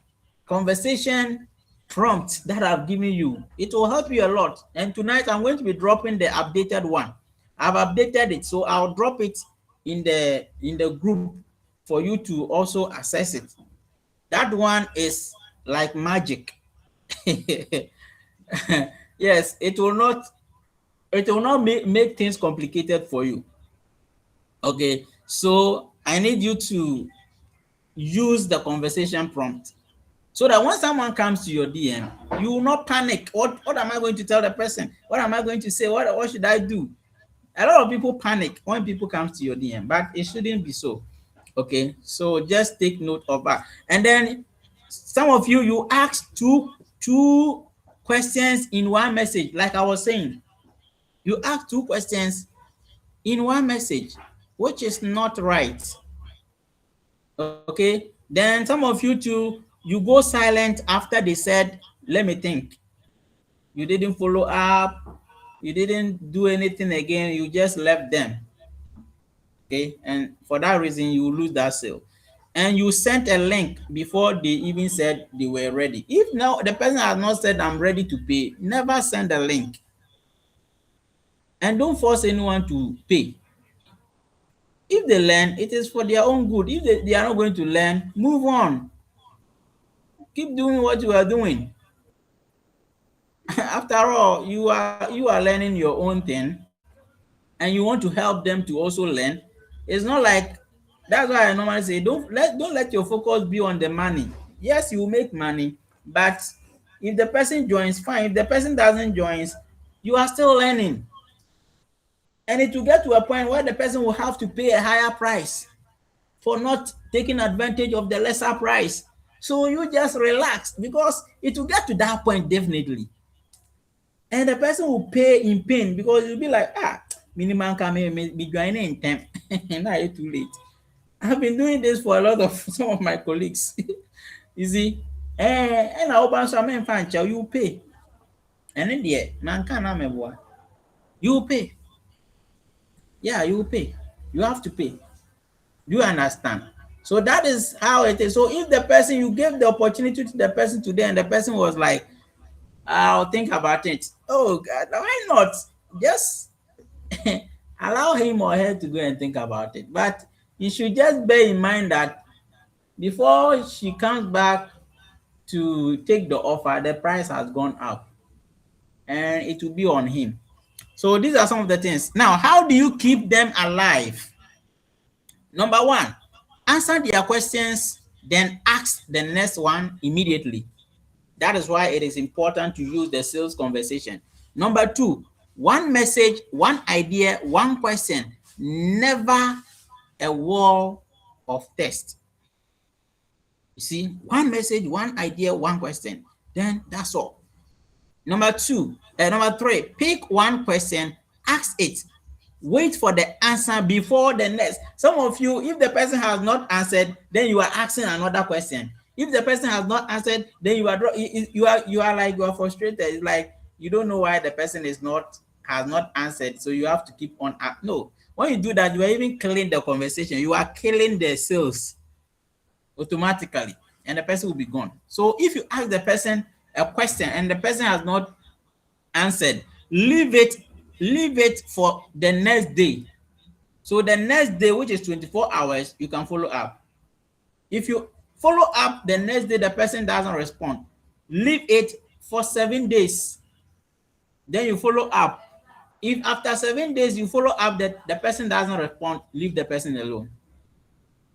conversation prompt that I've given you, it will help you a lot. And tonight I'm going to be dropping the updated one. I've updated it, so I'll drop it in the group for you to also access it. That one is like magic. Yes, it will not make things complicated for you. Okay, so I need you to use the conversation prompt so that when someone comes to your DM, you will not panic. What am I going to tell the person? What am I going to say? What should I do? A lot of people panic when people come to your DM, but it shouldn't be so. Okay, so just take note of that. And then some of you ask two questions in one message. Like I was saying, you ask two questions in one message, which is not right. Okay, then some of you too, you go silent after they said, let me think. You didn't follow up, you didn't do anything again, you just left them. Okay, and for that reason, you lose that sale. And you sent a link before they even said they were ready. If now the person has not said, I'm ready to pay, never send a link. And don't force anyone to pay. If they learn, it is for their own good. If they are not going to learn, move on. Keep doing what you are doing. After all, you are learning your own thing, and you want to help them to also learn. It's not like, that's why I normally say, don't let your focus be on the money. Yes, you will make money, but if the person joins, fine. If the person doesn't join, you are still learning. And it will get to a point where the person will have to pay a higher price for not taking advantage of the lesser price. So you just relax, because it will get to that point definitely. And the person will pay in pain, because you'll be like, minimum can be joining in time. Now it's too late. I've been doing this for a lot of some of my colleagues. You see, and I open some fan, you pay. And in the end, man can't you pay. Yeah, you pay. You have to pay. You understand? So that is how it is. So if the person, you gave the opportunity to the person today, and the person was like, I'll think about it. Oh God, why not? Just allow him or her to go and think about it. But you should just bear in mind that before she comes back to take the offer, the price has gone up, and it will be on him. So these are some of the things. Now, how do you keep them alive? Number one, answer their questions, then ask the next one immediately. That is why it is important to use the sales conversation. Number two, one message, one idea, one question, never a wall of text. You see, one message, one idea, one question, then that's all. Number three, pick one question, ask it. Wait for the answer before the next. Some of you, if the person has not answered, then you are asking another question. If the person has not answered, then you are frustrated. It's like you don't know why the person has not answered, so you have to keep on. No, when you do that, you are even killing the conversation. You are killing the sales automatically, and the person will be gone. So if you ask the person a question and the person has not answered, leave it for the next day. So the next day, which is 24 hours, you can follow up. If you follow up the next day, the person doesn't respond, leave it for 7 days. Then you follow up. If after 7 days you follow up that the person doesn't respond, leave the person alone.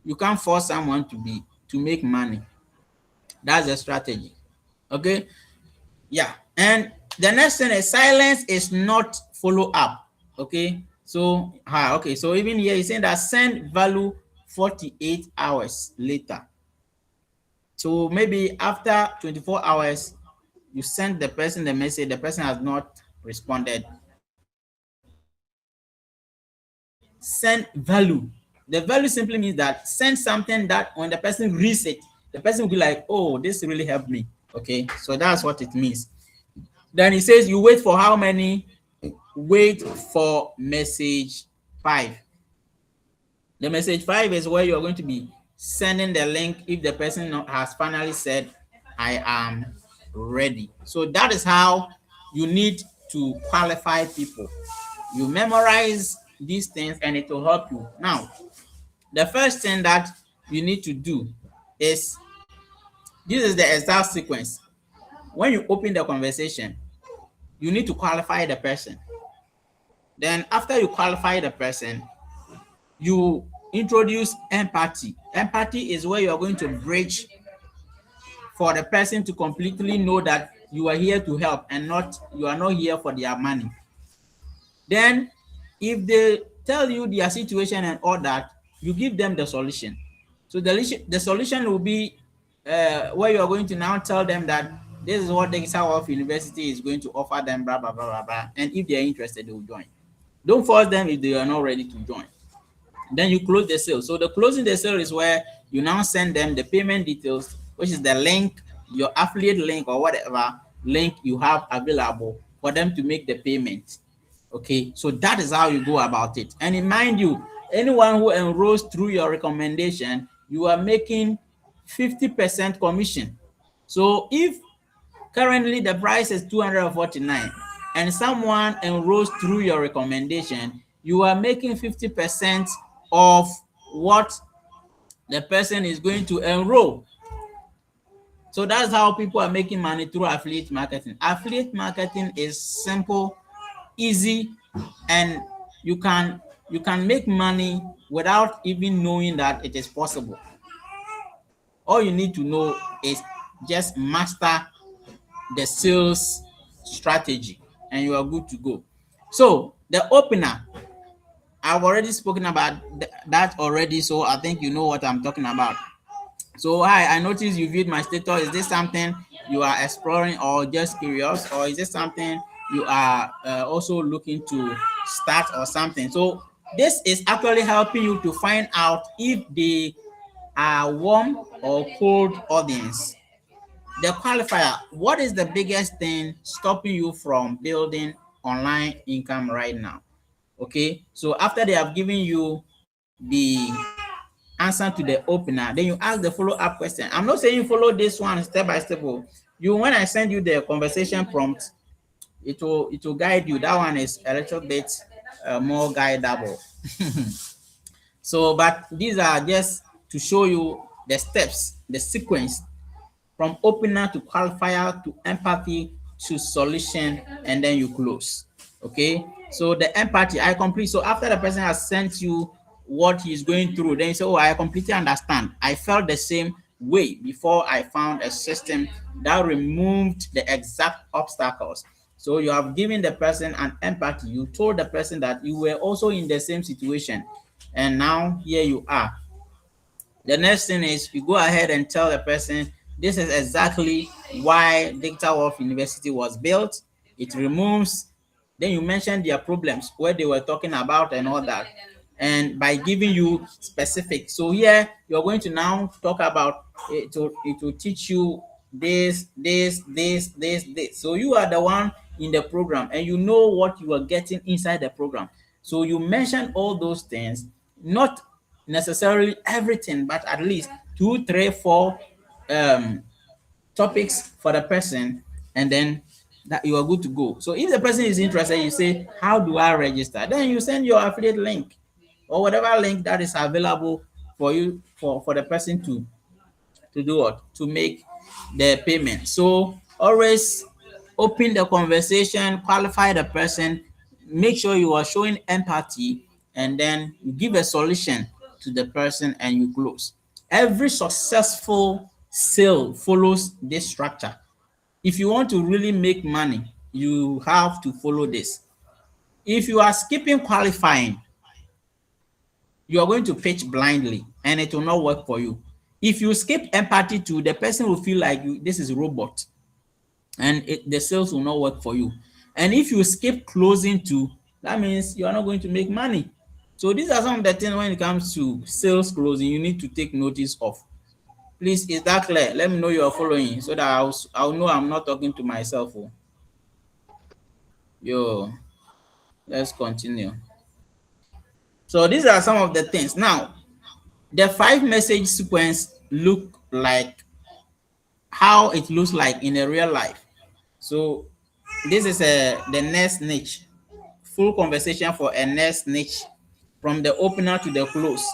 You can't force someone to make money. That's a strategy. Okay. Yeah. And the next thing is silence is not follow up. Okay. So so even here he's saying that send value 48 hours later. So maybe after 24 hours, you send the person the message, the person has not responded. Send value. The value simply means that send something that when the person reads it, the person will be like, oh, this really helped me. Okay, so that's what it means. Then he says you wait for how many? Wait for message 5. The message 5 is where you're going to be sending the link if the person has finally said, I am ready. So that is how you need to qualify people. You memorize these things and it will help you. Now, the first thing that you need to do is, this is the exact sequence. When you open the conversation, you need to qualify the person. Then after you qualify the person, you introduce empathy. Empathy is where you are going to bridge for the person to completely know that you are here to help and you are not here for their money. Then if they tell you their situation and all that, you give them the solution. So the solution will be where you are going to now tell them that this is what the South University is going to offer them, blah, blah, blah, blah, blah. And if they are interested, they will join. Don't force them if they are not ready to join. Then you close the sale. So the closing the sale is where you now send them the payment details, which is the link, your affiliate link or whatever link you have available for them to make the payment. Okay, so that is how you go about it. And mind you, anyone who enrolls through your recommendation, you are making 50% commission. So if currently the price is 249 and someone enrolls through your recommendation, you are making 50% of what the person is going to enroll. So that's how people are making money through affiliate marketing. Affiliate marketing is simple, easy, and you can make money without even knowing that it is possible. All you need to know is just master the sales strategy and you are good to go. So the opener, I've already spoken about that already, so I think you know what I'm talking about. So hi, I noticed you viewed my status. Is this something you are exploring or just curious, or is this something you are also looking to start or something? So this is actually helping you to find out if they are warm or cold audience. The qualifier, what is the biggest thing stopping you from building online income right now? Okay, so after they have given you the answer to the opener, then you ask the follow-up question. I'm not saying you follow this one step by step. When I send you the conversation prompt, it will guide you. That one is a little bit more guidable. So, but these are just to show you the steps, the sequence from opener to qualifier to empathy to solution, and then you close. Okay, so the empathy, I complete. So after the person has sent you what he's going through, then you say, oh, I completely understand. I felt the same way before I found a system that removed the exact obstacles. So you have given the person an empathy. You told the person that you were also in the same situation, and now here you are. The next thing is you go ahead and tell the person this is exactly why Digital Wealth University was built. It removes, then you mention their problems where they were talking about and all that. And by giving you specific, so here you're going to now talk about it will teach you this. So you are the one in the program and you know what you are getting inside the program. So you mention all those things, not necessarily everything, but at least 2, 3, 4 topics for the person, and then that you are good to go. So if the person is interested, you say, how do I register? Then you send your affiliate link or whatever link that is available for you for the person to do what? To make the payment. So always open the conversation, qualify the person, make sure you are showing empathy, and then you give a solution to the person and you close. Every successful sale follows this structure. If you want to really make money, you have to follow this. If you are skipping qualifying, you are going to pitch blindly and it will not work for you. If you skip empathy too, the person will feel like this is robot, and the sales will not work for you. And if you skip closing too, that means you are not going to make money. So these are some of the things when it comes to sales closing you need to take notice of. Please, is that clear? Let me know you are following so that I'll know I'm not talking to myself. Oh. Yo, let's continue. So these are some of the things. Now, the 5 message sequence look like how it looks like in a real life. So this is the next niche, full conversation for a next niche from the opener to the close.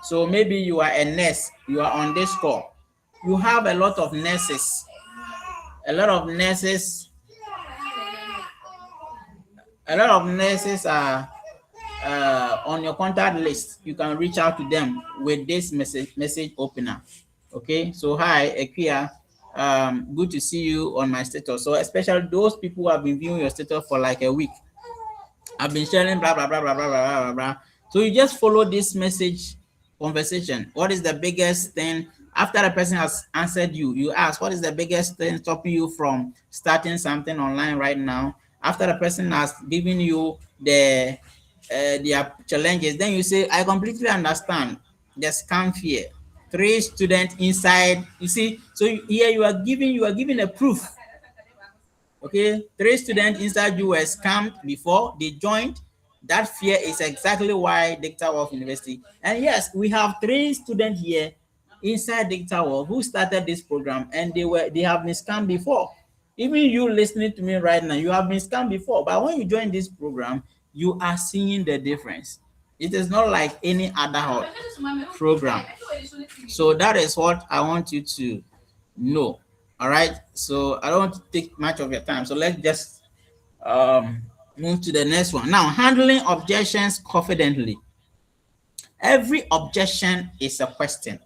So maybe you are a nurse, you are on this call, you have a lot of nurses, a lot of nurses are on your contact list. You can reach out to them with this message opener. Okay, so hi Ekia, good to see you on my status. So especially those people who have been viewing your status for like a week, I've been sharing blah blah blah blah blah blah blah blah. So you just follow this message conversation. What is the biggest thing after the person has answered you? You ask, what is the biggest thing stopping you from starting something online right now? After the person has given you their challenges, then you say, I completely understand the scam fear. 3 students inside. You see, so here you are giving a proof. Okay, 3 students inside you were scammed before they joined. That fear is exactly why Digital Wealth University. And yes, we have 3 students here inside Digital Wealth who started this program, and they have been scammed before. Even you listening to me right now, you have been scammed before. But when you join this program, you are seeing the difference. It is not like any other program. So that is what I want you to know. All right, so I don't want to take much of your time, so let's just move to the next one. Now, handling objections confidently. Every objection is a question,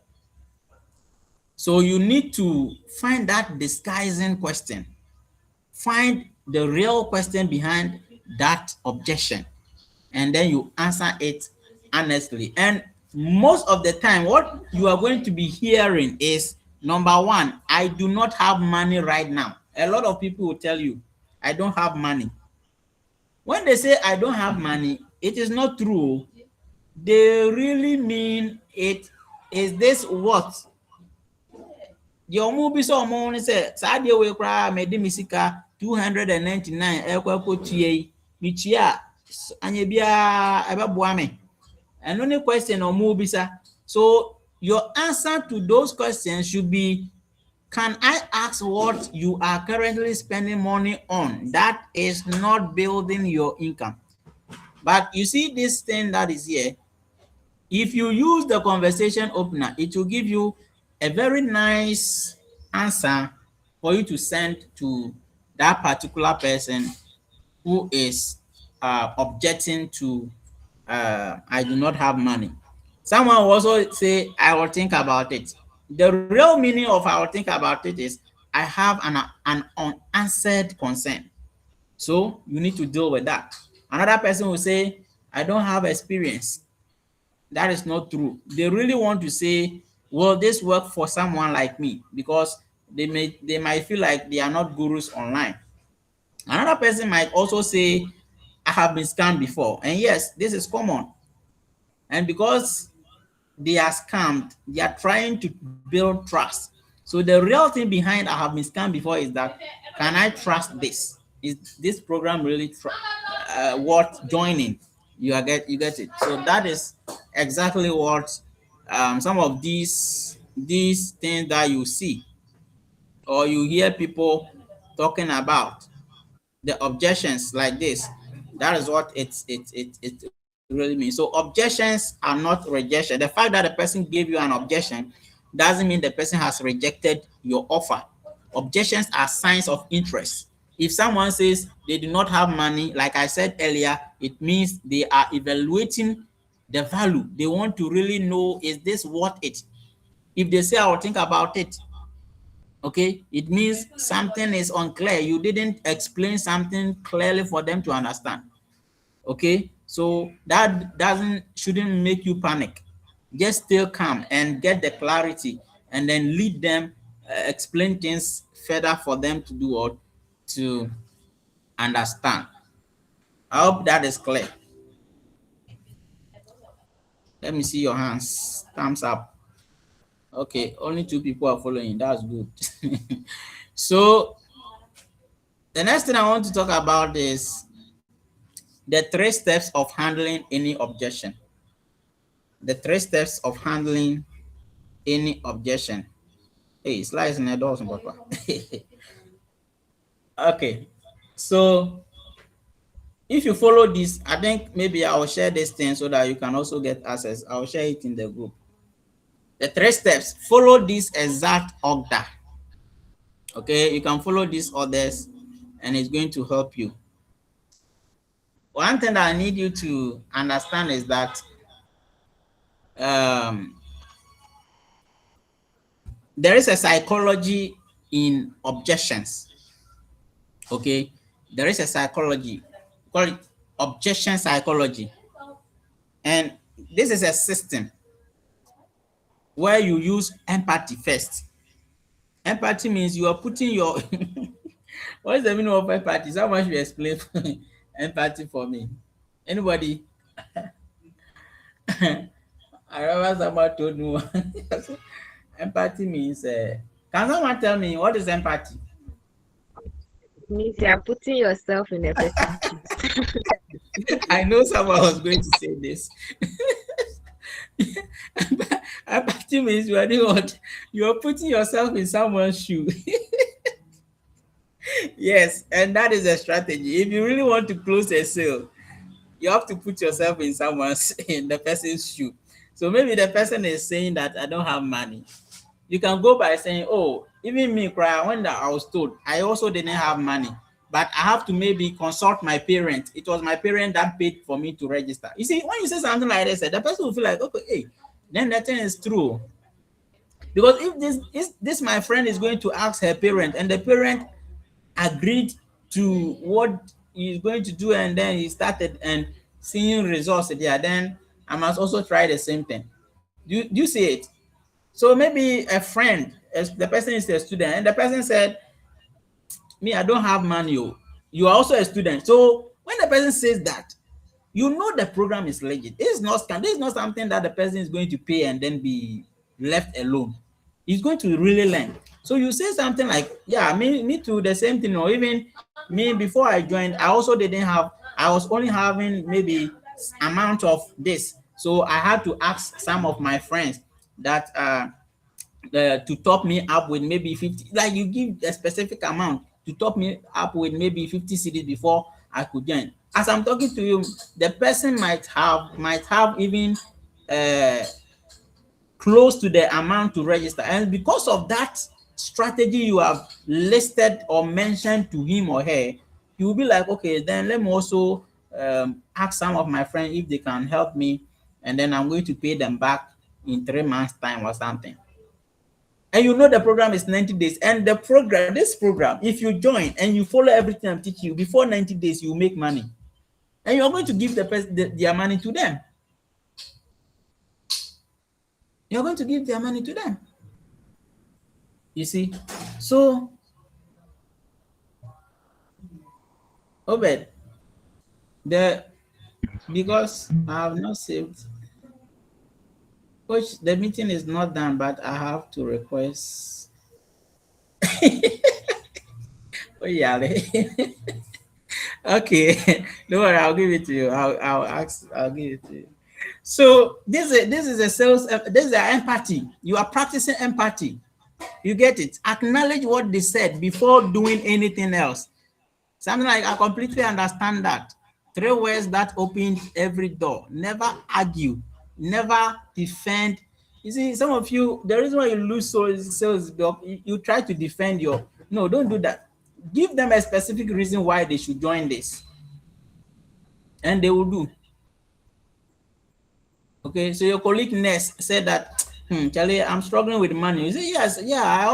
so you need to find that disguising question, find the real question behind that objection, and then you answer it honestly. And most of the time what you are going to be hearing is, number 1, I do not have money right now. A lot of people will tell you, I don't have money. When they say I don't have money, it is not true. They really mean it. Is this what? Your movie so money say Sadia we cry made misika 299 ekwa tie michia anye bia ebeboa me. And only question or movie, sir. So your answer to those questions should be, can I ask what you are currently spending money on that is not building your income? But you see this thing that is here, if you use the conversation opener, it will give you a very nice answer for you to send to that particular person who is objecting to I do not have money. Someone will also say, I will think about it. The real meaning of I will think about it is I have an unanswered concern. So you need to deal with that. Another person will say, I don't have experience. That is not true. They really want to say, will this work for someone like me? Because they might feel like they are not gurus online. Another person might also say, I have been scammed before. And yes, this is common. And because they are scammed, they are trying to build trust. So the real thing behind I have been scammed before is that, can I trust this? Is this program really worth joining? You get it. So that is exactly what some of these things that you see or you hear people talking about, the objections like this. That is what it really means. So objections are not rejection. The fact that the person gave you an objection doesn't mean the person has rejected your offer. Objections are signs of interest. If someone says they do not have money, like I said earlier, it means they are evaluating the value. They want to really know, is this worth it? If they say, I will think about it, okay, it means something is unclear. You didn't explain something clearly for them to understand. Okay, so that shouldn't make you panic. Just stay calm and get the clarity, and then lead them, explain things further for them to do or to understand. I hope that is clear. Let me see your hands. Thumbs up. Okay, only 2 people are following. That's good. So the next thing I want to talk about is the 3 steps of handling any objection. The 3 steps of handling any objection. Hey, slice in the door, papa. Okay, so if you follow this, I think maybe I will share this thing so that you can also get access. I will share it in the group. The 3 steps, follow this exact order. Okay, you can follow these orders and it's going to help you. One thing that I need you to understand is that there is a psychology in objections. Okay, there is a psychology, call it objection psychology. And this is a system where you use empathy first. Empathy means you are putting your what is the meaning of empathy? Someone should explain empathy for me. Anybody? I remember someone told me empathy means can someone tell me what is empathy? It means you are putting yourself in a person's shoes. I know someone was going to say this. Empathy means you are doing what? You are putting yourself in someone's shoe. Yes, and that is a strategy. If you really want to close a sale, you have to put yourself in the person's shoe. So maybe the person is saying that I don't have money. You can go by saying, oh, even me cry when I was told I also didn't have money, but I have to maybe consult my parent. It was my parent that paid for me to register. You see, when you say something like this, the person will feel like, okay, hey, then that thing is true. Because if this my friend is going to ask her parent and the parent agreed to what he's going to do, and then he started and seeing results there, then I must also try the same thing. Do you see it? So maybe a friend, as the person is a student, and the person said, me, I don't have money. You are also a student. So when the person says that, you know the program is legit. This is not scam. This is not something that the person is going to pay and then be left alone. He's going to really learn. So you say something like, yeah, me too, the same thing. Or even me, before I joined, I also didn't have, I was only having maybe amount of this. So I had to ask some of my friends that to top me up with maybe 50, like you give a specific amount to top me up with maybe 50 cedis before I could join. As I'm talking to you, the person might have even close to the amount to register, and because of that strategy you have listed or mentioned to him or her, you will be like, okay, then let me also ask some of my friends if they can help me, and then I'm going to pay them back in 3 months' time or something. And you know the program is 90 days. And the program, this program, if you join and you follow everything I'm teaching you, before 90 days, you make money. And you're going to give their money to them. You're going to give their money to them. You see? So, Obed, because I have not saved. Coach, the meeting is not done, but I have to request. Oh, yeah. Okay, don't worry, I'll give it to you. I'll give it to you. So this is a sales. This is an empathy. You are practicing empathy. You get it? Acknowledge what they said before doing anything else. Something like, I completely understand that. 3 words that opened every door. Never argue. Never defend. You see, some of you, the reason why you lose sales, you try to defend your. No, don't do that. Give them a specific reason why they should join this, and they will do. Okay, so your colleague Ness said that, Charlie, I'm struggling with money. You say, yes, yeah, I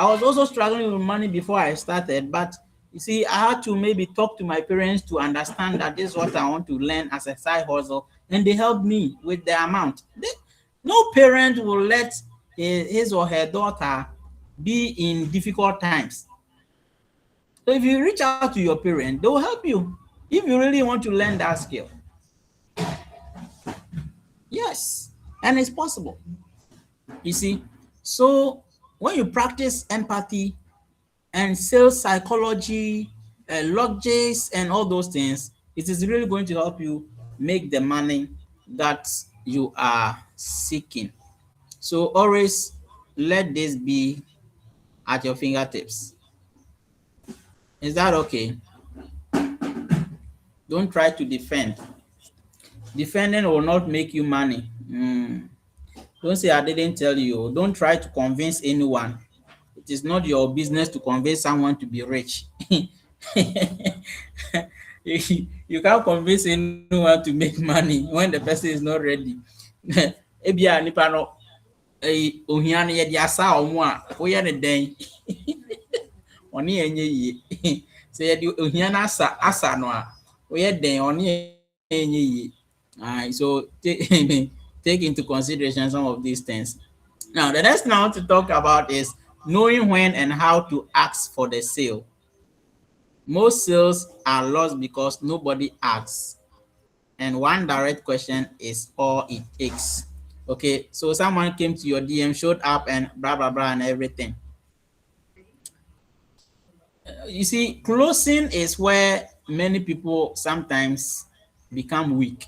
was also struggling with money before I started, but you see, I had to maybe talk to my parents to understand that this is what I want to learn as a side hustle, and they helped me with the amount. No parent will let his or her daughter be in difficult times. So if you reach out to your parent, they will help you if you really want to learn that skill. Yes, and it's possible. You see, so when you practice empathy and sales psychology, logics, and all those things, it is really going to help you make the money that you are seeking. So always let this be at your fingertips. Is that okay? Don't try to defend. Defending will not make you money. Don't say I didn't tell you. Don't try to convince anyone. It is not your business to convince someone to be rich. You can't convince anyone to make money when the person is not ready. Ebia nipa no ohia na ye di asa omo a woye ne den. Oni enye yi. Say ye di ohia na asa no a woye den oni enye yi. So take into consideration some of these things. Now, the next thing I want to talk about is knowing when and how to ask for the sale. Most sales are lost because nobody asks. And one direct question is all it takes. Okay, so someone came to your DM, showed up, and blah, blah, blah, and everything. You see, closing is where many people sometimes become weak.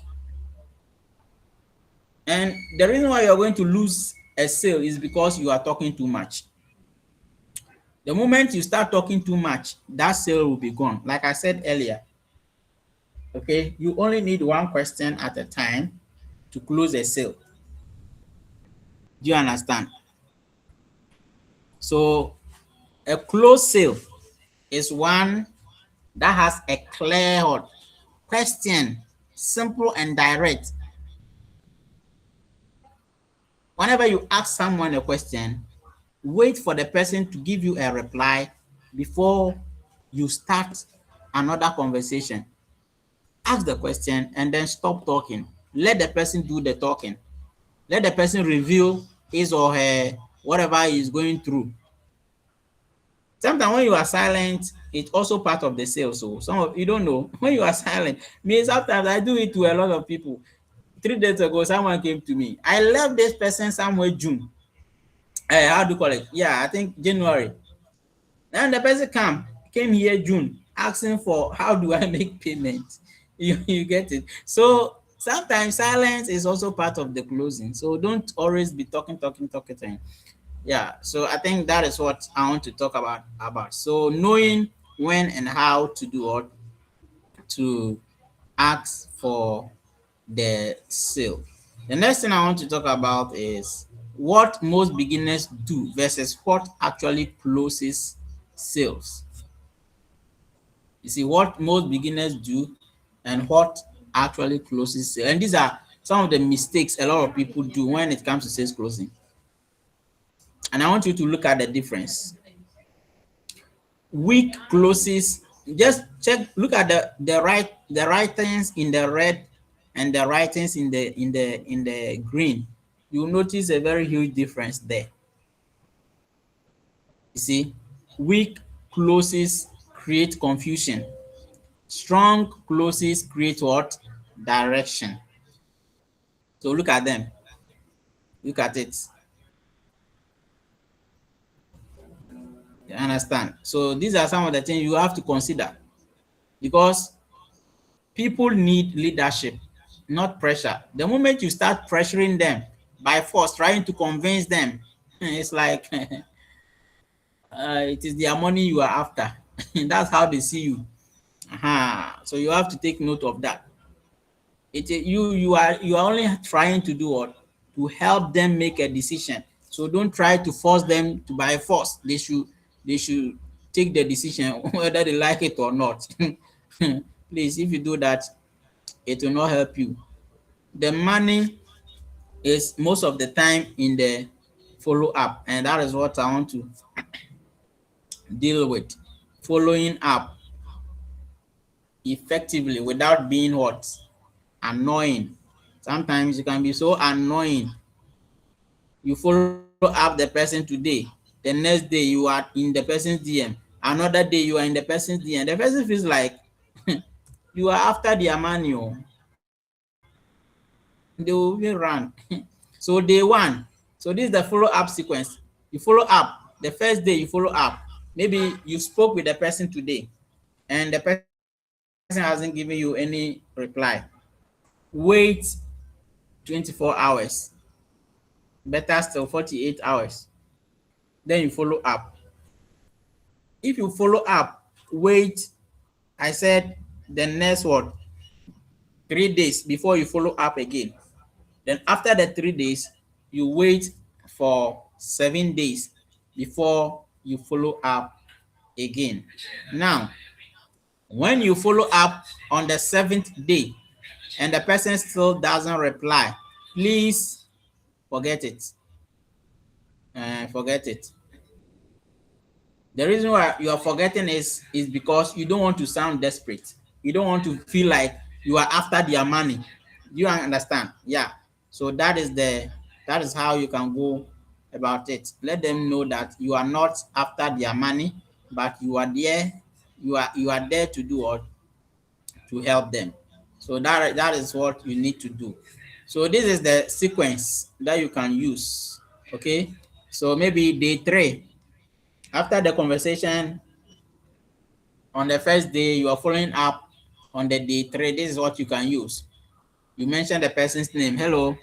And the reason why you're going to lose a sale is because you are talking too much. The moment you start talking too much, that sale will be gone. Like I said earlier, okay, you only need one question at a time to close a sale. Do you understand? So a closed sale is one that has a clear question, simple and direct. Whenever you ask someone a question, wait for the person to give you a reply before you start another conversation. Ask the question and then stop talking. Let the person do the talking. Let the person reveal his or her whatever he is going through. Sometimes when you are silent, it's also part of the sale. So some of you don't know. When you are silent, me sometimes I do it to a lot of people. 3 days ago, someone came to me. I left this person somewhere June. How do you call it? Yeah, I think January. Then the person came here June, asking for how do I make payments. You get it. So sometimes silence is also part of the closing. So don't always be talking. Yeah. So I think that is what I want to talk about. So knowing when and how to do what to ask for the sale. The next thing I want to talk about is what most beginners do versus what actually closes sales. You see, what most beginners do and what actually closes sale. And these are some of the mistakes a lot of people do when it comes to sales closing. And I want you to look at the difference. Weak closes, just check, look at the writings in the red and the writings in the green. You'll notice a very huge difference there. You see, weak closes create confusion. Strong closes create what? Direction. So look at them. Look at it. You understand? So these are some of the things you have to consider, because people need leadership, not pressure. The moment you start pressuring them by force, trying to convince them, it's like it is their money you are after. That's how they see you. So you have to take note of that. You are only trying to do what? To help them make a decision. So don't try to force them to by force. They should take the decision whether they like it or not. Please, if you do that, it will not help you. The money is most of the time in the follow up, and that is what I want to deal with. Following up effectively without being what? Annoying. Sometimes you can be so annoying. You follow up the person today, the next day you are in the person's DM, another day you are in the person's DM. The person feels like you are after their money. They will even run. So day one, so this is the follow-up sequence. You follow up the first day, you follow up. Maybe you spoke with the person today and the person hasn't given you any reply. Wait 24 hours, better still 48 hours. Then you follow up. If you follow up, wait, I said the next what? 3 days before you follow up again. Then after the 3 days, you wait for 7 days before you follow up again. Now, when you follow up on the 7th day and the person still doesn't reply, please forget it. Forget it. The reason why you are forgetting is because you don't want to sound desperate. You don't want to feel like you are after their money. You understand? Yeah. So that is how you can go about it. Let them know that you are not after their money, but you are there. You are there to do what? To help them. So that is what you need to do. So this is the sequence that you can use. Okay. So maybe day 3. After the conversation on the first day, you are following up on the day 3. This is what you can use. You mention the person's name. Hello,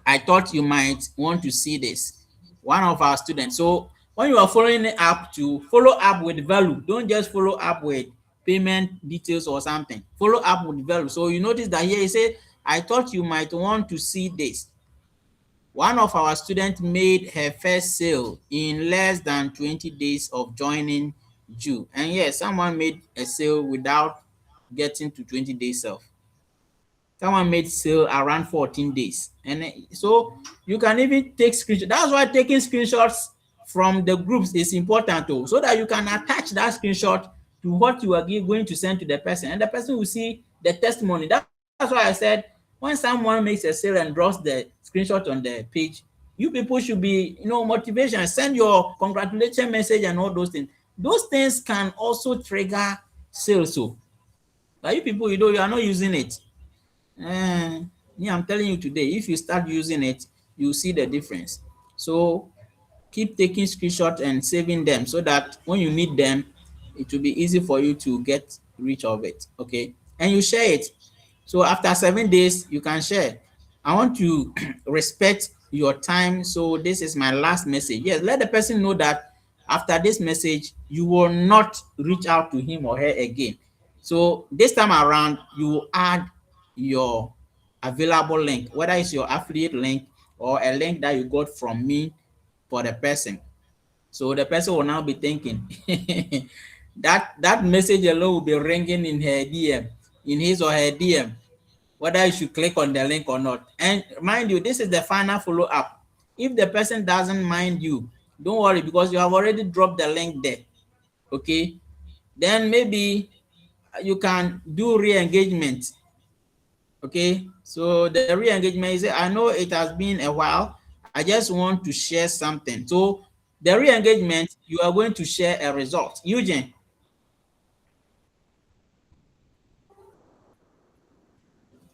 I thought you might want to see this. One of our students. So when you are following up, to follow up with value, don't just follow up with payment details or something. Follow up with value. So you notice that here he said, I thought you might want to see this. One of our students made her first sale in less than 20 days of joining June. And yes, someone made a sale without getting to 20 days sale. Someone made sale around 14 days. And so you can even take screenshots. That's why taking screenshots from the groups is important too, so that you can attach that screenshot to what you are going to send to the person, and the person will see the testimony. That's why I said, when someone makes a sale and draws the screenshot on the page, you people should be, motivation. Send your congratulation message and all those things. Those things can also trigger sales. So, but you people, you are not using it. I'm telling you today, if you start using it, you'll see the difference. So keep taking screenshots and saving them, so that when you need them, it will be easy for you to get rid of it. Okay, and you share it. So after 7 days, you can share. I want to respect your time. So this is my last message. Yes, let the person know that after this message, you will not reach out to him or her again. So this time around, you will add your available link, whether it's your affiliate link or a link that you got from me for the person. So the person will now be thinking that message alone will be ringing in her DM. in his or her DM whether you should click on the link or not. And mind you, this is the final follow-up. If the person doesn't mind you, don't worry, because you have already dropped the link there. Okay, then maybe you can do re-engagement. Okay, so the re-engagement is, I know it has been a while, I just want to share something. So the re-engagement, you are going to share a result. Eugene.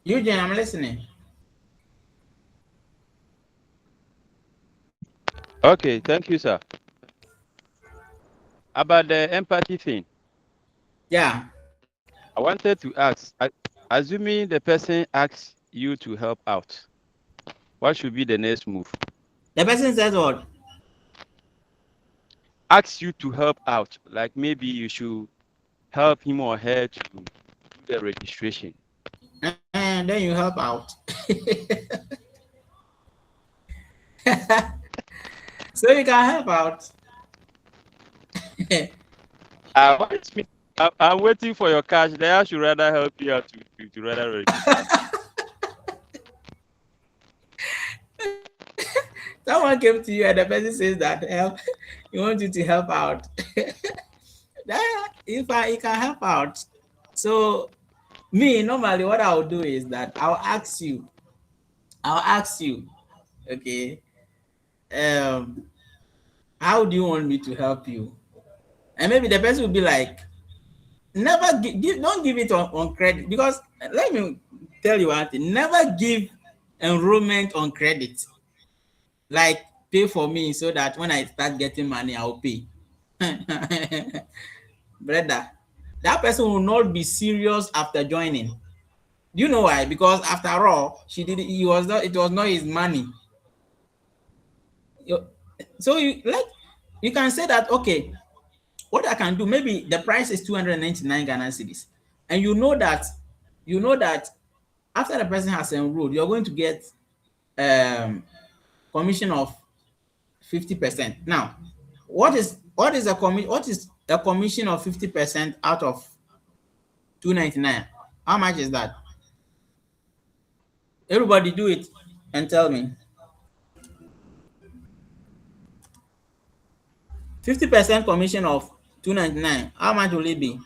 Eugene, I'm listening. Okay, thank you, sir. About the empathy thing, Yeah. I wanted to ask, assuming the person asks you to help out, what should be the next move? The person says what? Asks you to help out, like maybe you should help him or her to do the registration. And then you help out. So you can help out. I'm waiting for your cash. Then I should rather help you out to rather register. Someone came to you and the person says that help, you want you to help out. If you can help out. So me, normally what I'll do is that I'll ask you, okay, how do you want me to help you? And maybe the person will be like, never don't give it on credit, because let me tell you one thing, never give enrollment on credit. Like, pay for me so that when I start getting money, I'll pay. Brother, that person will not be serious after joining. Do you know why? Because after all, it was not his money. So you can say that, okay, what I can do, maybe the price is 299 Ghana cedis, and you know that after the person has enrolled, you're going to get commission of 50%. Now, what is a commission of 50% out of 299? How much is that? Everybody do it and tell me. 50% commission of 299. How much will it be?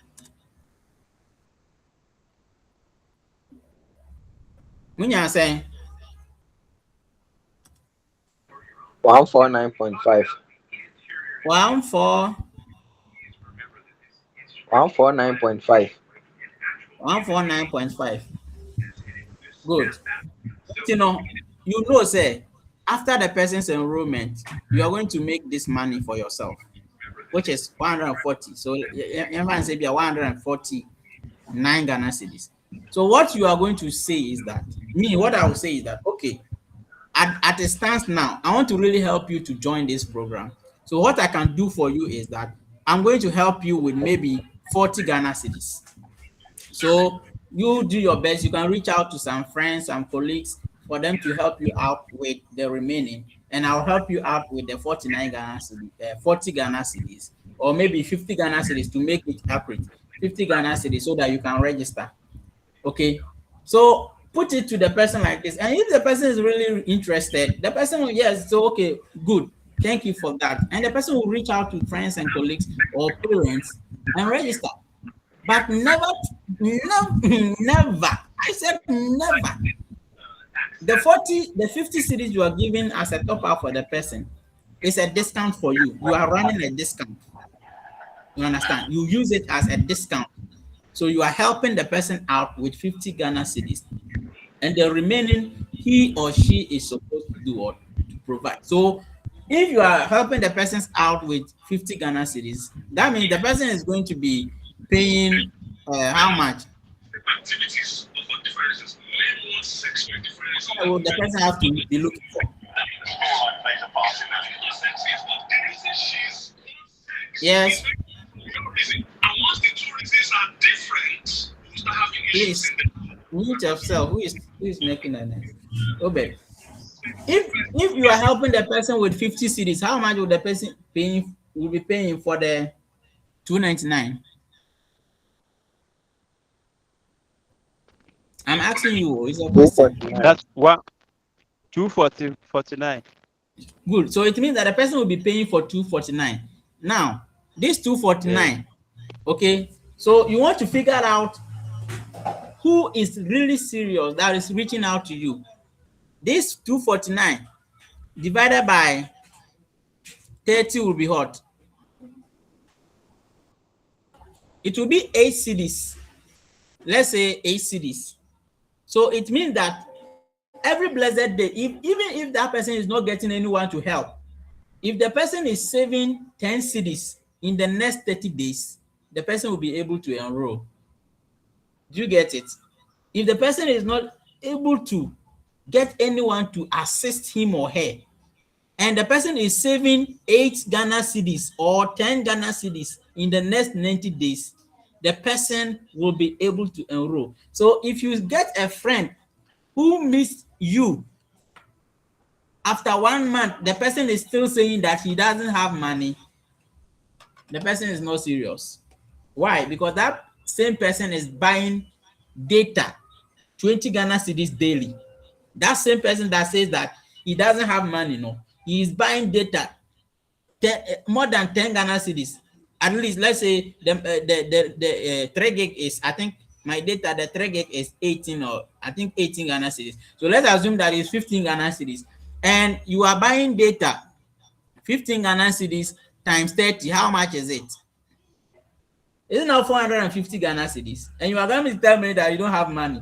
Munya saying 149.5. 149.5. 149.5. Good. Say after the person's enrollment, you are going to make this money for yourself, which is 140. So everyone say 149 Ghana cedis. So what you are going to say is that, what I will say is that, okay, at a stance now, I want to really help you to join this program. So what I can do for you is that I'm going to help you with maybe 40 Ghana cedis. So you do your best. You can reach out to some friends, some colleagues, for them to help you out with the remaining, and I'll help you out with the 49 Ghana cedis, 40 Ghana cedis, or maybe 50 Ghana cedis to make it accurate. 50 Ghana cedis so that you can register. Okay, so put it to the person like this, and if the person is really interested, the person will, yes, so okay, good, thank you for that, and the person will reach out to friends and colleagues or parents and register. But never, I said never. The 50 cedis you are giving as a top up for the person is a discount for you. You are running a discount. You understand? You use it as a discount. So you are helping the person out with 50 Ghana cedis. And the remaining, he or she is supposed to do what? To provide. So if you are helping the person out with 50 Ghana cedis, that means the person is going to be paying how much? What the person has to be looking for. Yes. Please mute yourself. Who is making a noise? Obed. If you are helping the person with 50 cedis, how much will the person be paying for the 299? I'm asking you. It's a question. 249. That's one 249. Good. So it means that the person will be paying for 249. Now, this 249, okay. So you want to figure out who is really serious that is reaching out to you. This 249 divided by 30 will be what? It will be 8 cedis. Let's say 8 cedis. So it means that every blessed day, even if that person is not getting anyone to help, if the person is saving 10 cedis in the next 30 days, the person will be able to enroll. Do you get it? If the person is not able to get anyone to assist him or her, and the person is saving 8 Ghana cedis or 10 Ghana cedis in the next 90 days, the person will be able to enroll. So if you get a friend who missed you after 1 month, the person is still saying that he doesn't have money, the person is not serious. Why? Because that same person is buying data, 20 Ghana cedis daily. That same person that says that he doesn't have money, no, he is buying data, more than 10 Ghana cedis. At least, let's say the 3 gig is, I think my data, the 3 gig is 18 or I think 18 Ghana cedis. So let's assume that it's 15 Ghana cedis. And you are buying data, 15 Ghana cedis times 30, how much is it? Is it now 450 Ghana cedis? And you are going to tell me that you don't have money.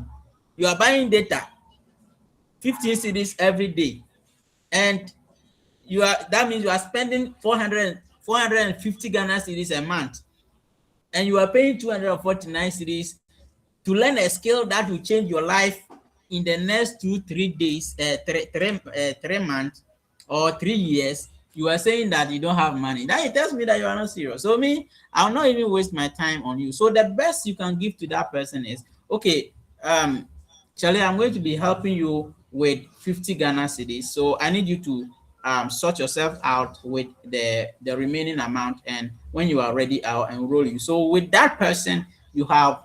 You are buying data, 15 cedis every day. And that means you are spending 450 Ghana cedis a month. And you are paying 249 cedis to learn a skill that will change your life in the next 2-3 days, 3 months or 3 years. You are saying that you don't have money. That it tells me that you are not serious. So me, I'll not even waste my time on you. So the best you can give to that person is, okay, Charlie, I'm going to be helping you with 50 Ghana cedis. So I need you to sort yourself out with the remaining amount, and when you are ready, I'll enroll you. So with that person, you have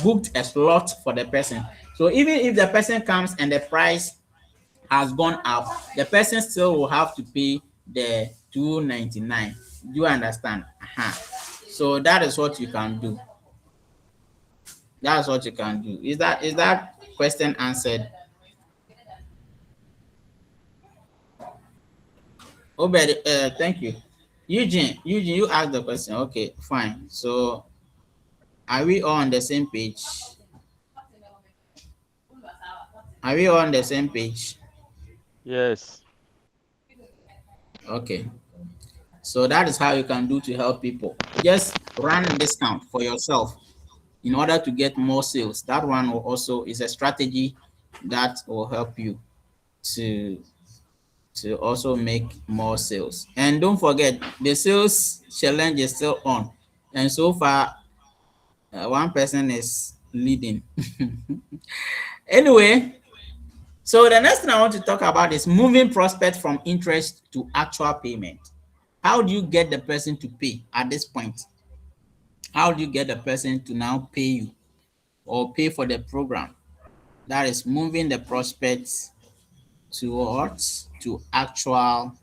booked a slot for the person. So even if the person comes and the price has gone up, the person still will have to pay the 299. Do you understand? So that is what you can do. That's what you can do. Is that question answered? Obed, thank you. Eugene, you asked the question. Okay, fine. So are we all on the same page? Are we all on the same page? Yes. Okay. So that is how you can do to help people. Just run a discount for yourself in order to get more sales. That one will also is a strategy that will help you to also make more sales. And don't forget, the sales challenge is still on. And so far, one person is leading. Anyway, so the next thing I want to talk about is moving prospect from interest to actual payment. How do you get the person to pay at this point? How do you get the person to now pay you or pay for the program? That is moving the prospects towards to actual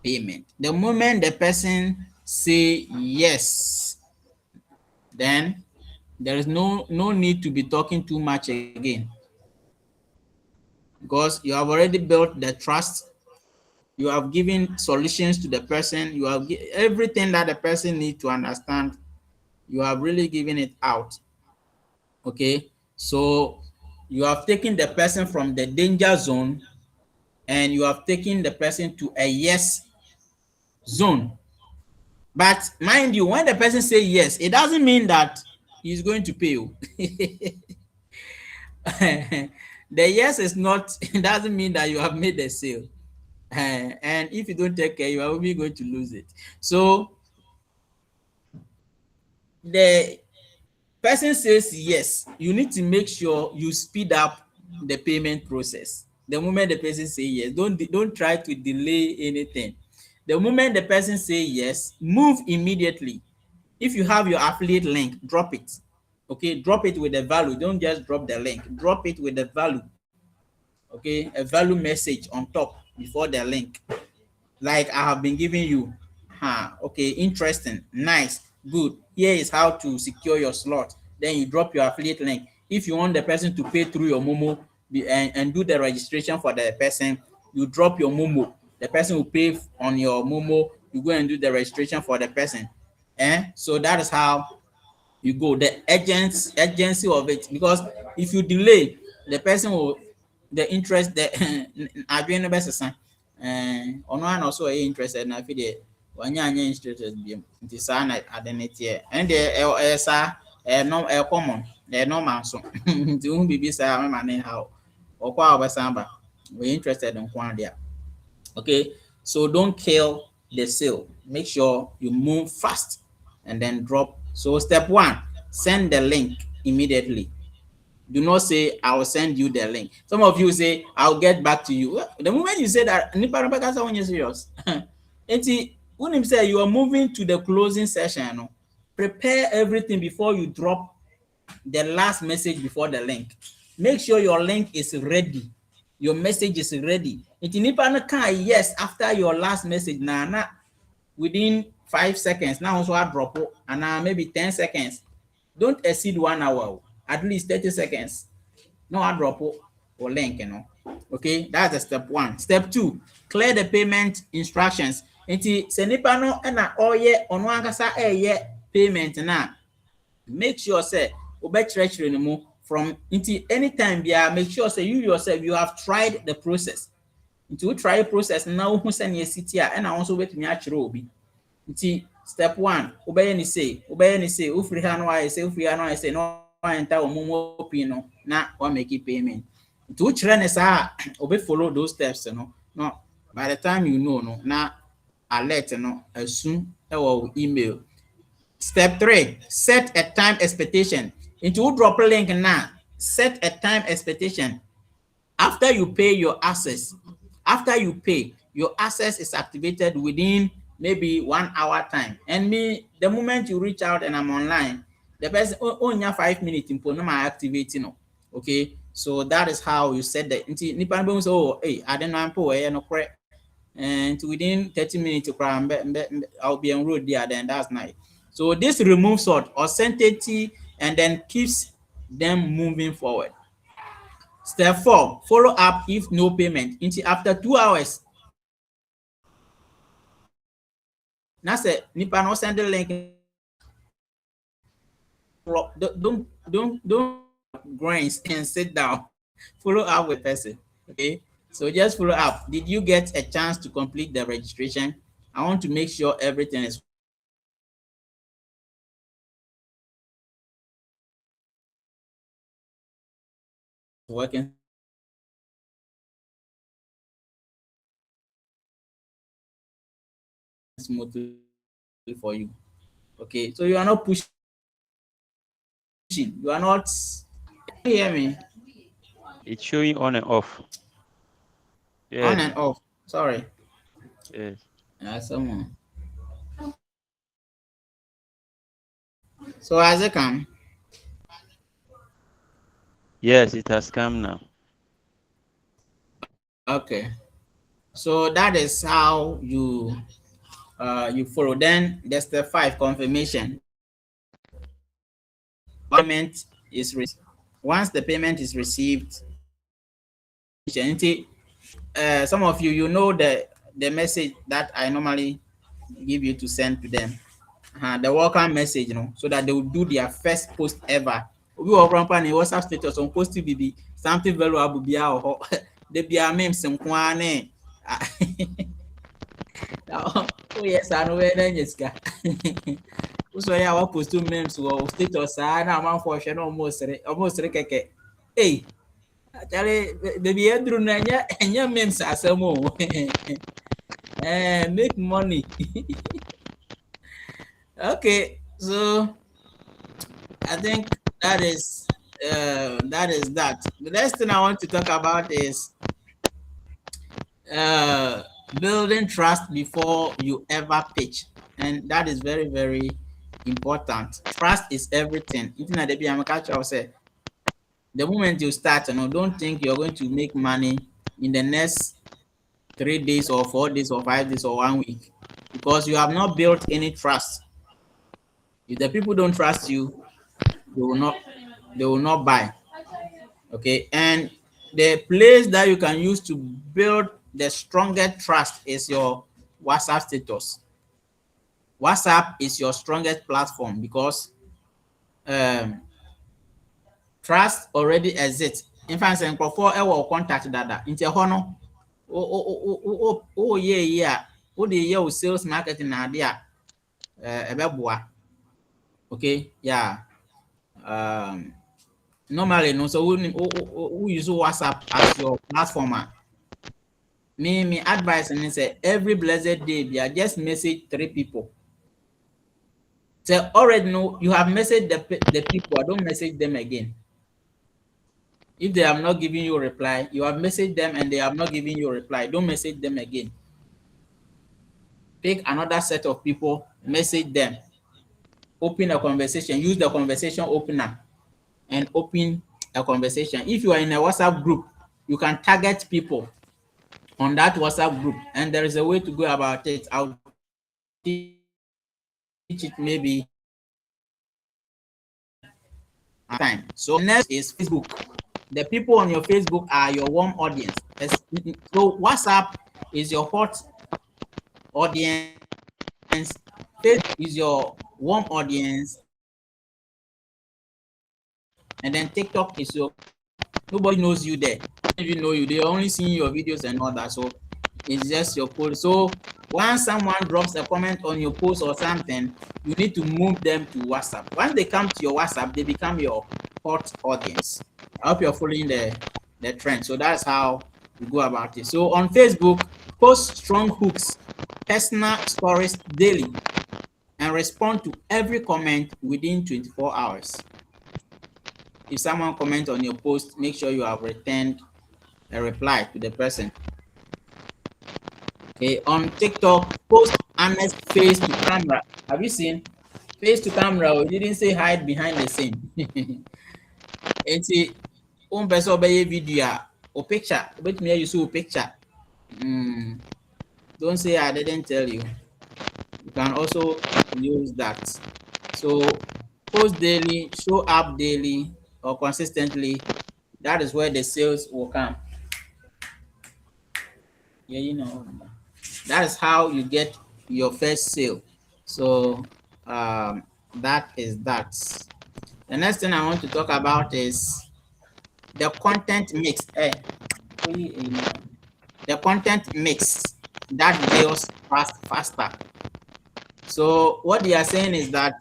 payment. The moment the person say yes, then there is no need to be talking too much again, because you have already built the trust. You have given solutions to the person. You have everything that the person needs to understand. You have really given it out. Okay, so you have taken the person from the danger zone and you have taken the person to a yes zone. But mind you, when the person say yes, it doesn't mean that he's going to pay you. The yes is not, it doesn't mean that you have made the sale. And if you don't take care, you are only going to lose it. So the person says yes, you need to make sure you speed up the payment process. The moment the person say yes, don't try to delay anything. The moment the person say yes, move immediately. If you have your affiliate link, drop it. Okay, drop it with a value. Don't just drop the link. Drop it with a value. Okay, a value message on top before the link. Like I have been giving you. Okay, interesting, nice, good. Here is how to secure your slot. Then you drop your affiliate link. If you want the person to pay through your Momo and do the registration for the person, you drop your Momo. The person will pay on your Momo. You go and do the registration for the person. So that is how you go. The urgency of it, because if you delay, the person will the interest the adwene no best sign ono an also are interested na fi de wanya anya interested bi nti sa na identity and the sa no common normal so nti hu bibi sa ma na how okwa obasamba we interested in kwan there. Okay, so don't kill the sale. Make sure you move fast and then drop. So step 1, send the link immediately. Do not say I will send you the link. Some of you say I'll get back to you. The moment you say that, when you're serious, when you say you are moving to the closing session, prepare everything before you drop the last message before the link. Make sure your link is ready. Your message is ready. Yes, after your last message, within 5 seconds, now also I drop it, and maybe 10 seconds. Don't exceed 1 hour. At least 30 seconds. No, I drop or link, Okay, that's the step 1. Step 2, clear the payment instructions. Senipa no na oye ono ankasa payment na. Make sure say from anytime make sure say you yourself you have tried the process. You try process now who send your city and also wait me actually obi. Step 1, obey any say, ufri hano I say no enter omo pino na wa make it payment. To children is obey follow those steps, no. By the time you know no na alert as soon or email. Step 3, set a time expectation. Into drop a link now. Set a time expectation. After you pay your access, your access is activated within maybe 1 hour time. And the moment you reach out and I'm online, the person only 5 minutes in my activating. Okay, so that is how you set the hey, I don't know and within 30 minutes I'll be on road there, then that's nice. So this removes uncertainty and then keeps them moving forward. Step 4, follow up if no payment. After 2 hours. Now say nipa no send the link. Don't grinds and sit down. Follow up with person. Okay. So just follow up. Did you get a chance to complete the registration? I want to make sure everything is working smoothly for you. Okay, so you are not pushing. You are not. Can you hear me? It's showing on and off. Yes. On and off. Sorry. Yes. Someone. So has it come? Yes, it has come now. Okay. So that is how you follow. Then there's the 5, confirmation. Payment is once the payment is received, some of you know the message that I normally give you to send to them, the welcome message, so that they will do their first post ever. We will run on WhatsApp status on post BB something valuable be our they be our memes and kwane. Oh yes, I know where then Jessica. So yeah, I post 2 memes or status. I now for almost keke. Hey, actually, baby, Andrew Nanya and your memes are some more. Make money. Okay, so I think that is that. The next thing I want to talk about is building trust before you ever pitch, and that is very, very important. Trust is everything. Internet be am catch you say the moment you start, don't think you're going to make money in the next 3 days or 4 days or 5 days or 1 week, because you have not built any trust. If the people don't trust you, they will not buy. Okay, and the place that you can use to build the strongest trust is your WhatsApp status. WhatsApp is your strongest platform because trust already exists. In fact, for our contact data, into hono, yeah, sales marketing idea, okay, yeah. Normally, no, so we use WhatsApp as your platform. Me advice and say every blessed day, just message 3 people. So already know you have messaged the people. I don't message them again. If they have not given you a reply, you have messaged them and they have not given you a reply. Don't message them again. Pick another set of people, message them, open a conversation, use the conversation opener and open a conversation. If you are in a WhatsApp group, you can target people on that WhatsApp group, and there is a way to go about it. I'll teach it maybe time. So next is Facebook. The people on your Facebook are your warm audience. So WhatsApp is your hot audience. Facebook is your warm audience, and then TikTok is your nobody knows you there. If you know you, they only see your videos and all that. So it's just your post. So once someone drops a comment on your post or something, you need to move them to WhatsApp. Once they come to your WhatsApp, they become your hot audience. I hope you're following the trend. So that's how you go about it. So on Facebook, post strong hooks, personal stories daily, and respond to every comment within 24 hours. If someone comments on your post, make sure you have returned a reply to the person. Okay, on TikTok, post honest face to camera. Have you seen face to camera? We didn't say hide behind the scene. And see, one person obey video or picture. But me, you see a picture. Don't say I didn't tell you. You can also use that. So post daily, show up daily or consistently. That is where the sales will come. Yeah, you know. That is how you get your first sale. So that is that. The next thing I want to talk about is the content mix. The content mix that builds faster. So what they are saying is that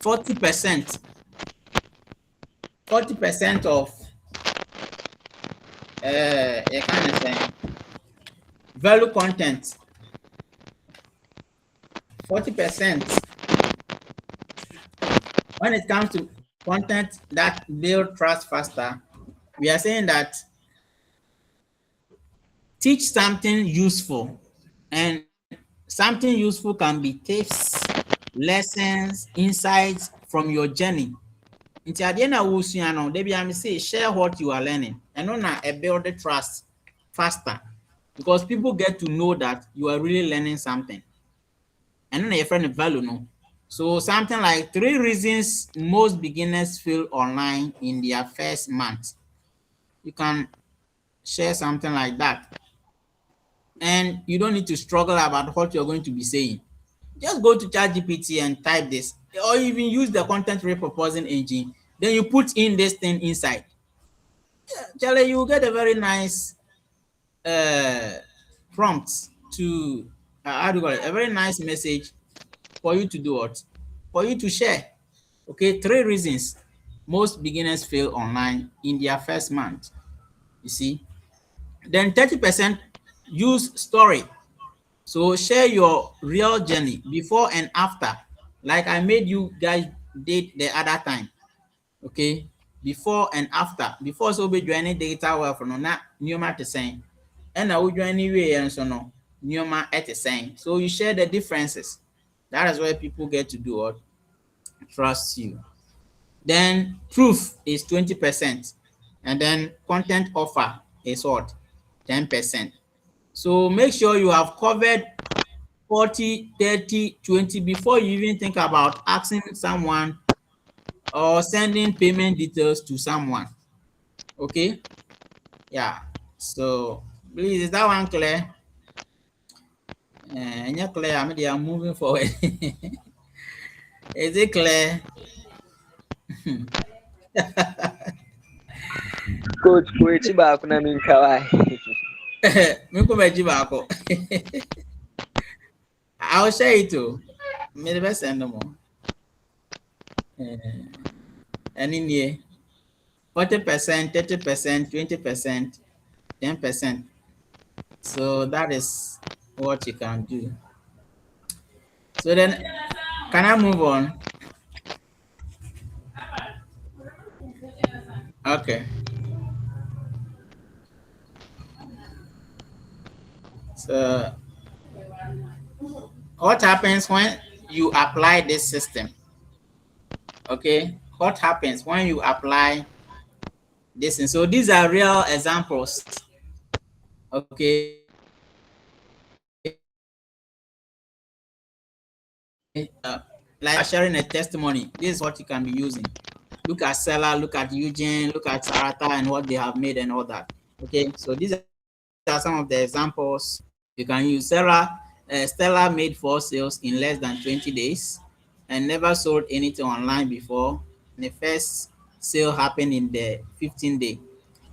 40% of a kind of thing, value content, 40% when it comes to content that build trust faster, we are saying that teach something useful, and something useful can be tips, lessons, insights from your journey. Nti ade na wo sua no, dey bia me say share what you are learning, and na a build the trust faster, because people get to know that you are really learning something. And then your friend value no. So something like 3 reasons most beginners fail online in their first month. You can share something like that. And you don't need to struggle about what you're going to be saying. Just go to ChatGPT and type this, or even use the content repurposing engine. Then you put in this thing inside. Yeah, Charlie, you get a very nice prompt to how do you call it? A very nice message for you to do what? For you to share. Okay, 3 reasons most beginners fail online in their first month. You see, then 30% use story. So share your real journey before and after, like I made you guys did the other time. Okay, before and after. Before so be joining data well from na nneoma te saying, and now we join anyway and so no nneoma at the same. So you share the differences. That is where people get to do what? Trust you. Then proof is 20%. And then content offer is what? 10%. So make sure you have covered 40, 30, 20 before you even think about asking someone or sending payment details to someone. Okay? Yeah. So please, is that one clear? Yeah, clear. I mean, they are moving forward. Is it clear? Coach, coach, back na minkawai. I'll share it too. Maybe best send them more. And in here, 40%, 30%, 20%, 10%. So that is what you can do. So then, can I move on? Okay. So what happens when you apply this system? Okay. What happens when you apply this? And so these are real examples. Okay. Like sharing a testimony. This is what you can be using. Look at Seller, look at Eugene, look at Sarata and what they have made and all that. Okay. So these are some of the examples you can use. Stella made 4 sales in less than 20 days and never sold anything online before. And the first sale happened in the 15th day.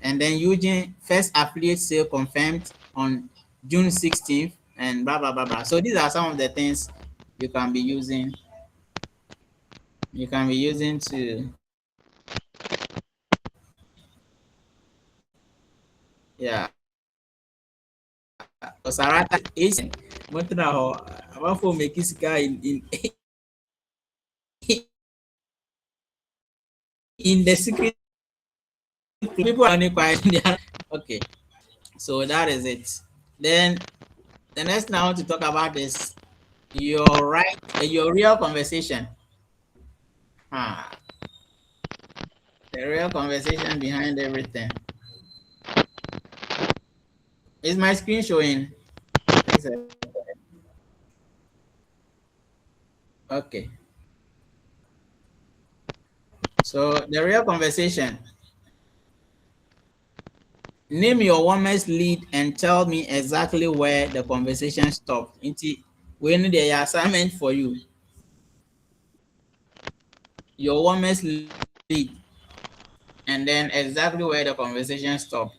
And then Eugene, first affiliate sale confirmed on June 16th and blah, blah, blah, blah. So these are some of the things you can be using. You can be using to, yeah. Sarata is about for make in the secret people are only quiet. Okay, so that is it. Then the next thing I want to talk about is your real conversation. The real conversation behind everything. Is my screen showing? Okay. So the real conversation. Name your warmest lead and tell me exactly where the conversation stopped. When the assignment for you. Your warmest lead and then exactly where the conversation stopped.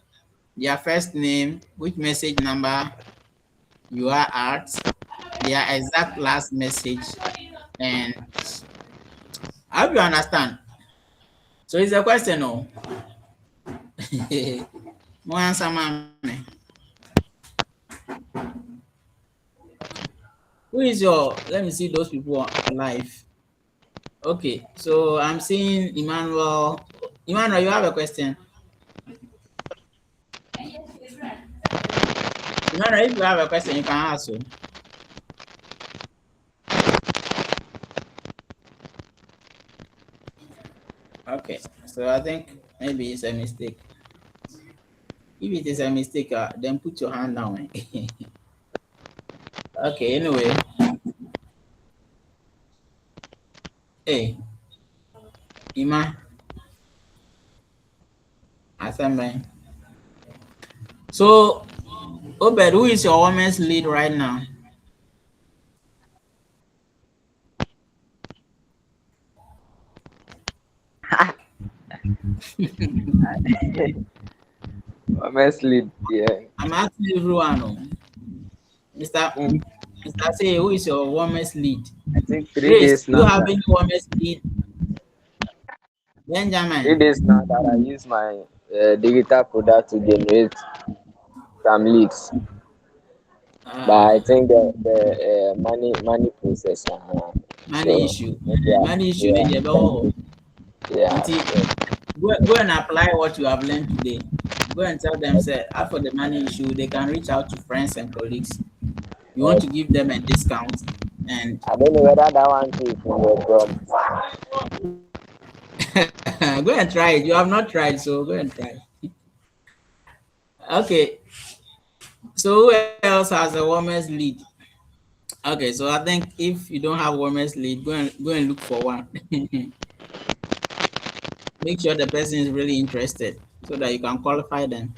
Their first name, which message number you are at, their exact last message, and I hope you understand. So it's a question, no? No answer, man. Who is let me see those people live. Okay, so I'm seeing Emmanuel. Emmanuel, you have a question? Emmanuel, if you have a question, you can ask. Okay, so I think maybe it's a mistake. If it is a mistake, then put your hand down. Okay, anyway. Hey, Ima. Assembly. So, Obed, who is your women's lead right now? Women's lead, yeah. I'm asking everyone. Mr. Say, who is your women's lead? I think 3 Grace, days do you now. have any women's lead? Benjamin. 3 days now that I use my digital product to generate some leads. But I think the money process. Money issue. Money issue. Yeah. Go and apply what you have learned today. Go and tell them, say, after the money issue, they can reach out to friends and colleagues. You want to give them a discount. And I don't know whether that one too is in your job. go and try it. You have not tried, so go and try. Okay. So who else has a warmest lead? Okay, so I think if you don't have warmest lead, go and look for one. Make sure the person is really interested so that you can qualify them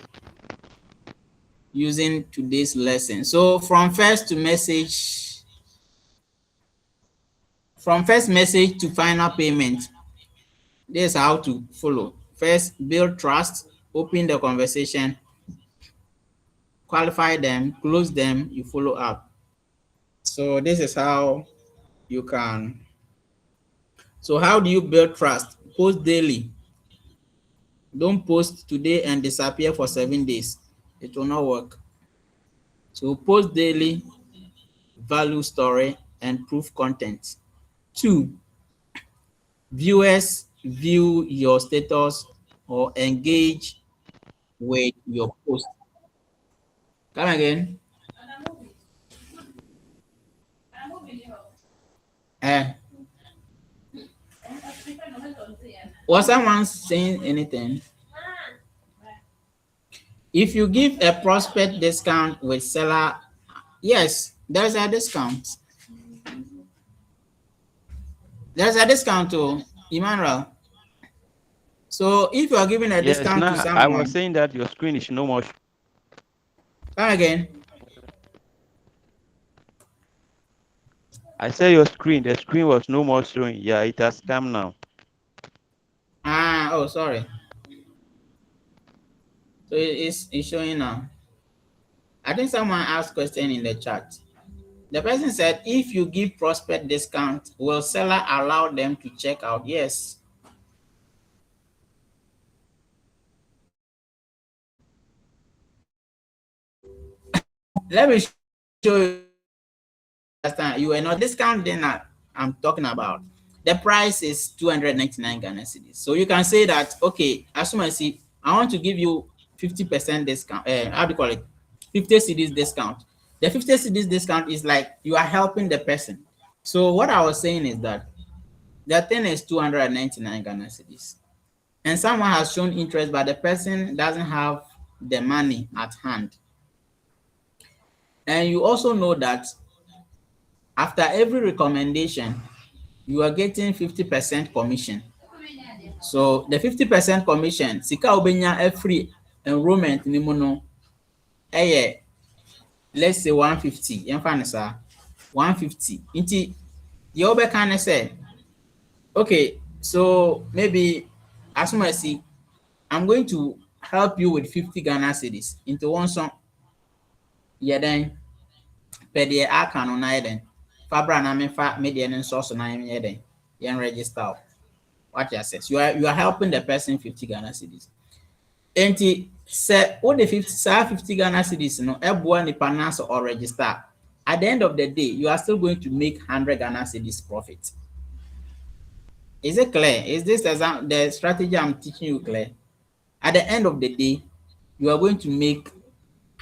using today's lesson. So from first message to final payment, this is how to follow. First, build trust, open the conversation, qualify them, close them, you follow up. So this is how you can. So how do you build trust? Post daily. Don't post today and disappear for 7 days. It will not work. So post daily, value story, and proof content. 2, viewers view your status or engage with your post. Come again. Was someone saying anything? If you give a prospect discount with seller, yes, there's a discount. There's a discount to Emmanuel. So if you are giving a discount to someone, I was saying that your screen is no more. Come again. I say the screen was no more showing. Yeah, it has come now. Oh, sorry. So it's showing now. I think someone asked question in the chat. The person said, if you give prospect discount, will seller allow them to check out? Yes. Let me show you. You are not discounting that I'm talking about. The price is 299 Ghana cedis. So you can say that, okay, as soon as I want to give you 50% discount, how do you call it? 50 cedis discount. The 50 cedis discount is like you are helping the person. So what I was saying is that the thing is 299 Ghana cedis. And someone has shown interest, but the person doesn't have the money at hand. And you also know that after every recommendation, you are getting 50% commission. So the 50% commission, sika obenya every enrollment ni mo no, let's say 150. Yemfa ne sa 150. Inti the obeka ne say, okay, so maybe as soon as I'm going to help you with 50 Ghana cedis into one song. Yeah, then per the aka no na then. Fabra na me fa media and source na me then. You register. What you say? You are helping the person 50 Ghana cedis. Enti say what the 50 Ghana cedis no eboa ni panas or register. At the end of the day, you are still going to make 100 Ghana cedis profit. Is it clear? Is this the strategy I'm teaching you clear? At the end of the day, you are going to make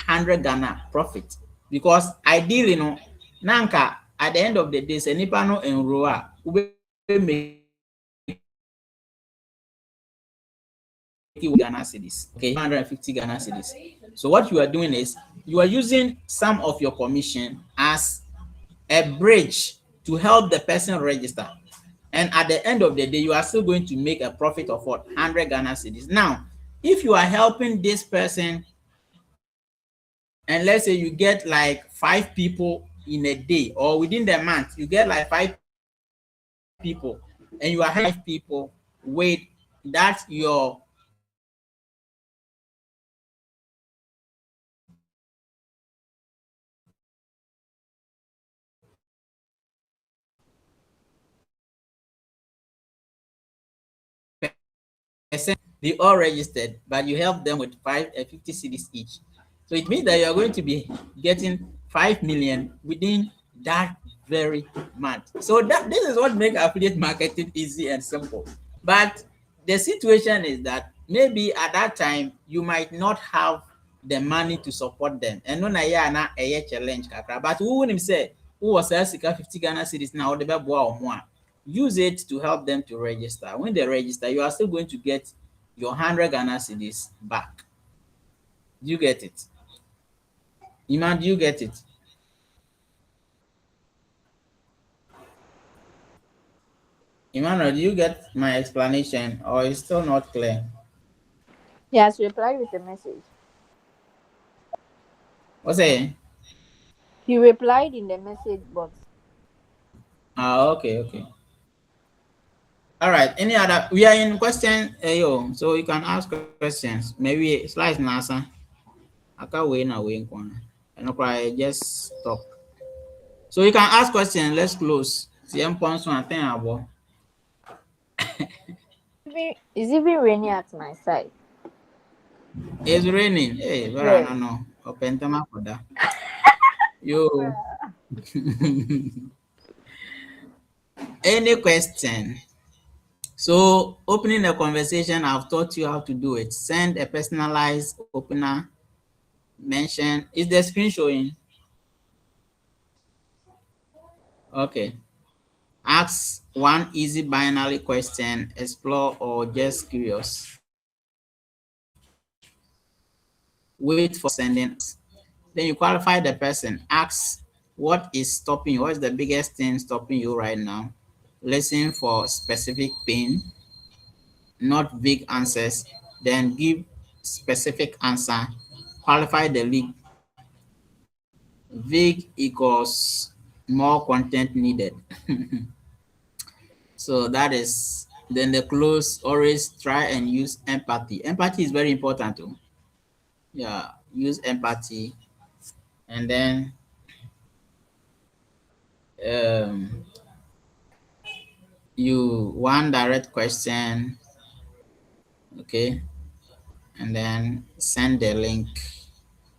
100 Ghana profit, because ideally, no, nanka at the end of the day, se nipa no enroll ube make Ghana cedis, okay, 150 Ghana cedis. So what you are doing is you are using some of your commission as a bridge to help the person register, and at the end of the day, you are still going to make a profit of what, 100 Ghana cedis. Now, if you are helping this person, and let's say you get like 5 people in a day, or within the month, you get like 5 people, and you are 5 people with that your percent, they all registered, but you help them with 50 cedis each. So it means that you are going to be getting 5 million within that very month. So this is what makes affiliate marketing easy and simple. But the situation is that maybe at that time you might not have the money to support them. And no na a challenge kakra. But who would say who was Sika 50 Ghana cedis now, the one. Use it to help them to register. When they register, you are still going to get your 100 Ghana cedis back. Do you get it? Iman, do you get it? Emmanuel, do you get my explanation, or is still not clear? He has replied with a message. What's it? He replied in the message box. Okay. All right. Any other? We are in question, so you can ask questions. Maybe slides nasa. I can't wait now. And I just stop. So you can ask questions. Let's close. It's even raining at my side. It's raining. Hey, but I don't know. Open them up for that. You. Any question? So opening a conversation, I've taught you how to do it. Send a personalized opener. Mention. Is the screen showing? Okay. Ask one easy binary question, explore or just curious. Wait for sending. Then you qualify the person. Ask what is stopping you? What is the biggest thing stopping you right now? Listen for specific pain, not vague answers. Then give specific answer. Qualify the lead. Vague equals more content needed. So that is, then the close, always try and use empathy. Empathy is very important too. Yeah, use empathy. And then you one direct question, okay, and then send the link.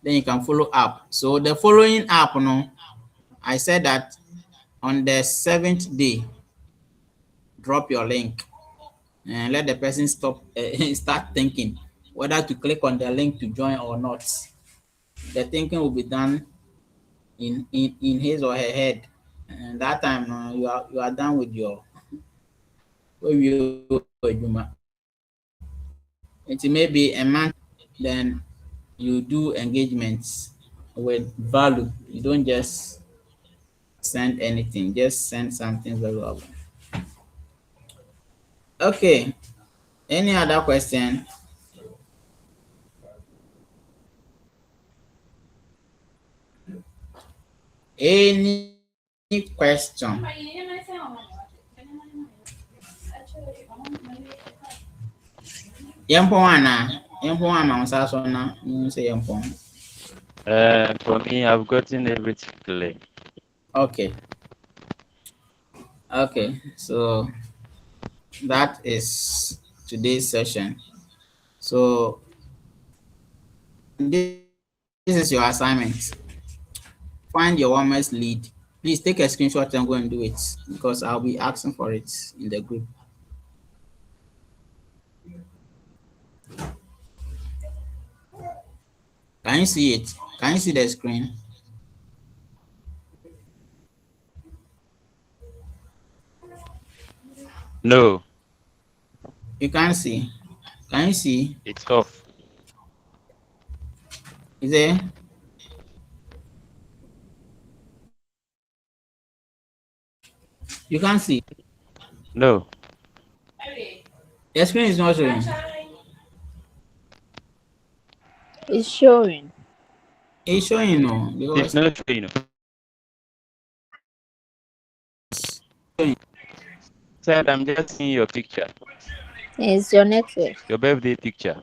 Then you can follow up. So the following up, I said that on the 7th day, drop your link and let the person start thinking whether to click on the link to join or not. The thinking will be done in his or her head, and that time you are done with your it may be a month, then you do engagements with value. You don't just send anything, just send something valuable. Okay, any other question? Any question? For me, I've gotten everything clear. Okay. Okay, so that is today's session. So this is your assignment. Find your warmest lead. Please take a screenshot and go and do it, because I'll be asking for it in the group. Can you see it? Can you see the screen? No. You can't see. Can you see? It's off. Is it? You can't see. No. The screen is not showing. It's showing. It's showing, no. It's not showing. Said I'm just seeing your picture. It's your network. Your birthday picture.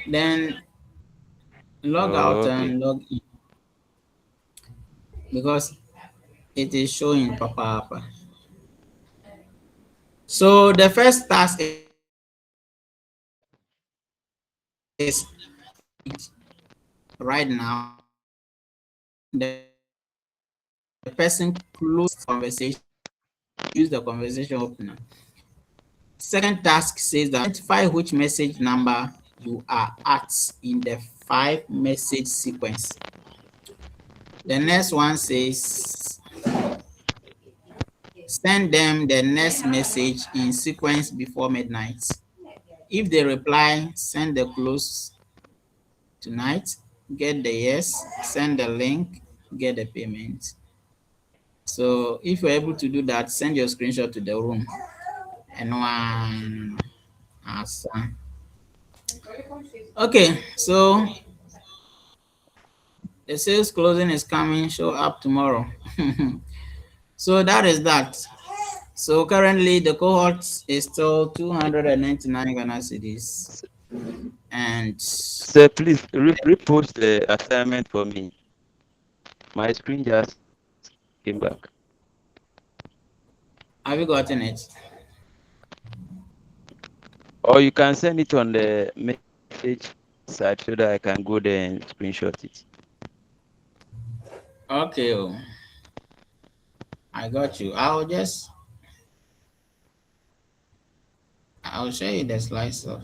Then log out and log in, because it is showing Papa. So the first task is right now the person close conversation, use the conversation opener. Second task says that identify which message number you are at in the 5 message sequence. The next one says Send them the next message in sequence before midnight. If they reply, send the close tonight, get the yes, send the link, get the payment. So if you're able to do that, send your screenshot to the room. And one answer. Okay, so the sales closing is coming, show up tomorrow. So that is that. So currently the cohort is still 299 Ghana cedis. And Sir, please repost the assignment for me. My screen just came back. have you gotten it? Or you can send it on the message side so that I can go there and screenshot it. Okay, I got you. I'll show you the slides of.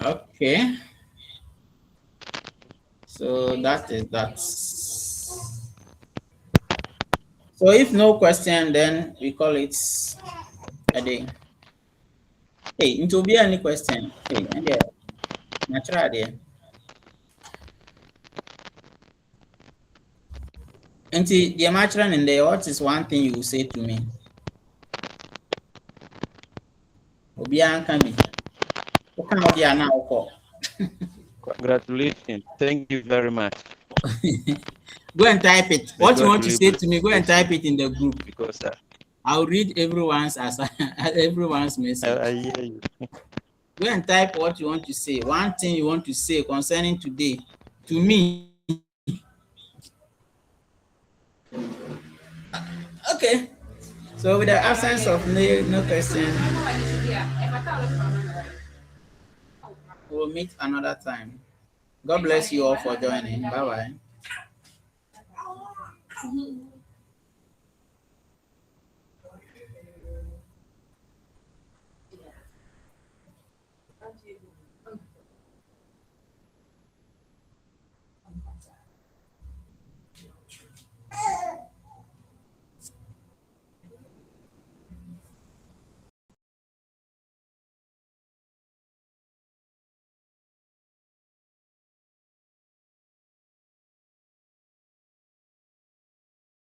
Okay. So that is that. So if no question, then we call it a day. Hey, into be any question? Hey, and yeah, natural idea. And the natural in there, what is one thing you will say to me? Obian can be. What kind of idea now? Congratulations. Thank you very much. Go and type it. May What you God want to say really to me, go and bless you. type it in the group. Because I'll read everyone's message. I hear you. Go and type what you want to say. One thing you want to say concerning today to me. Okay. So with the absence of no question, we'll meet another time. God bless you all for joining. Bye bye.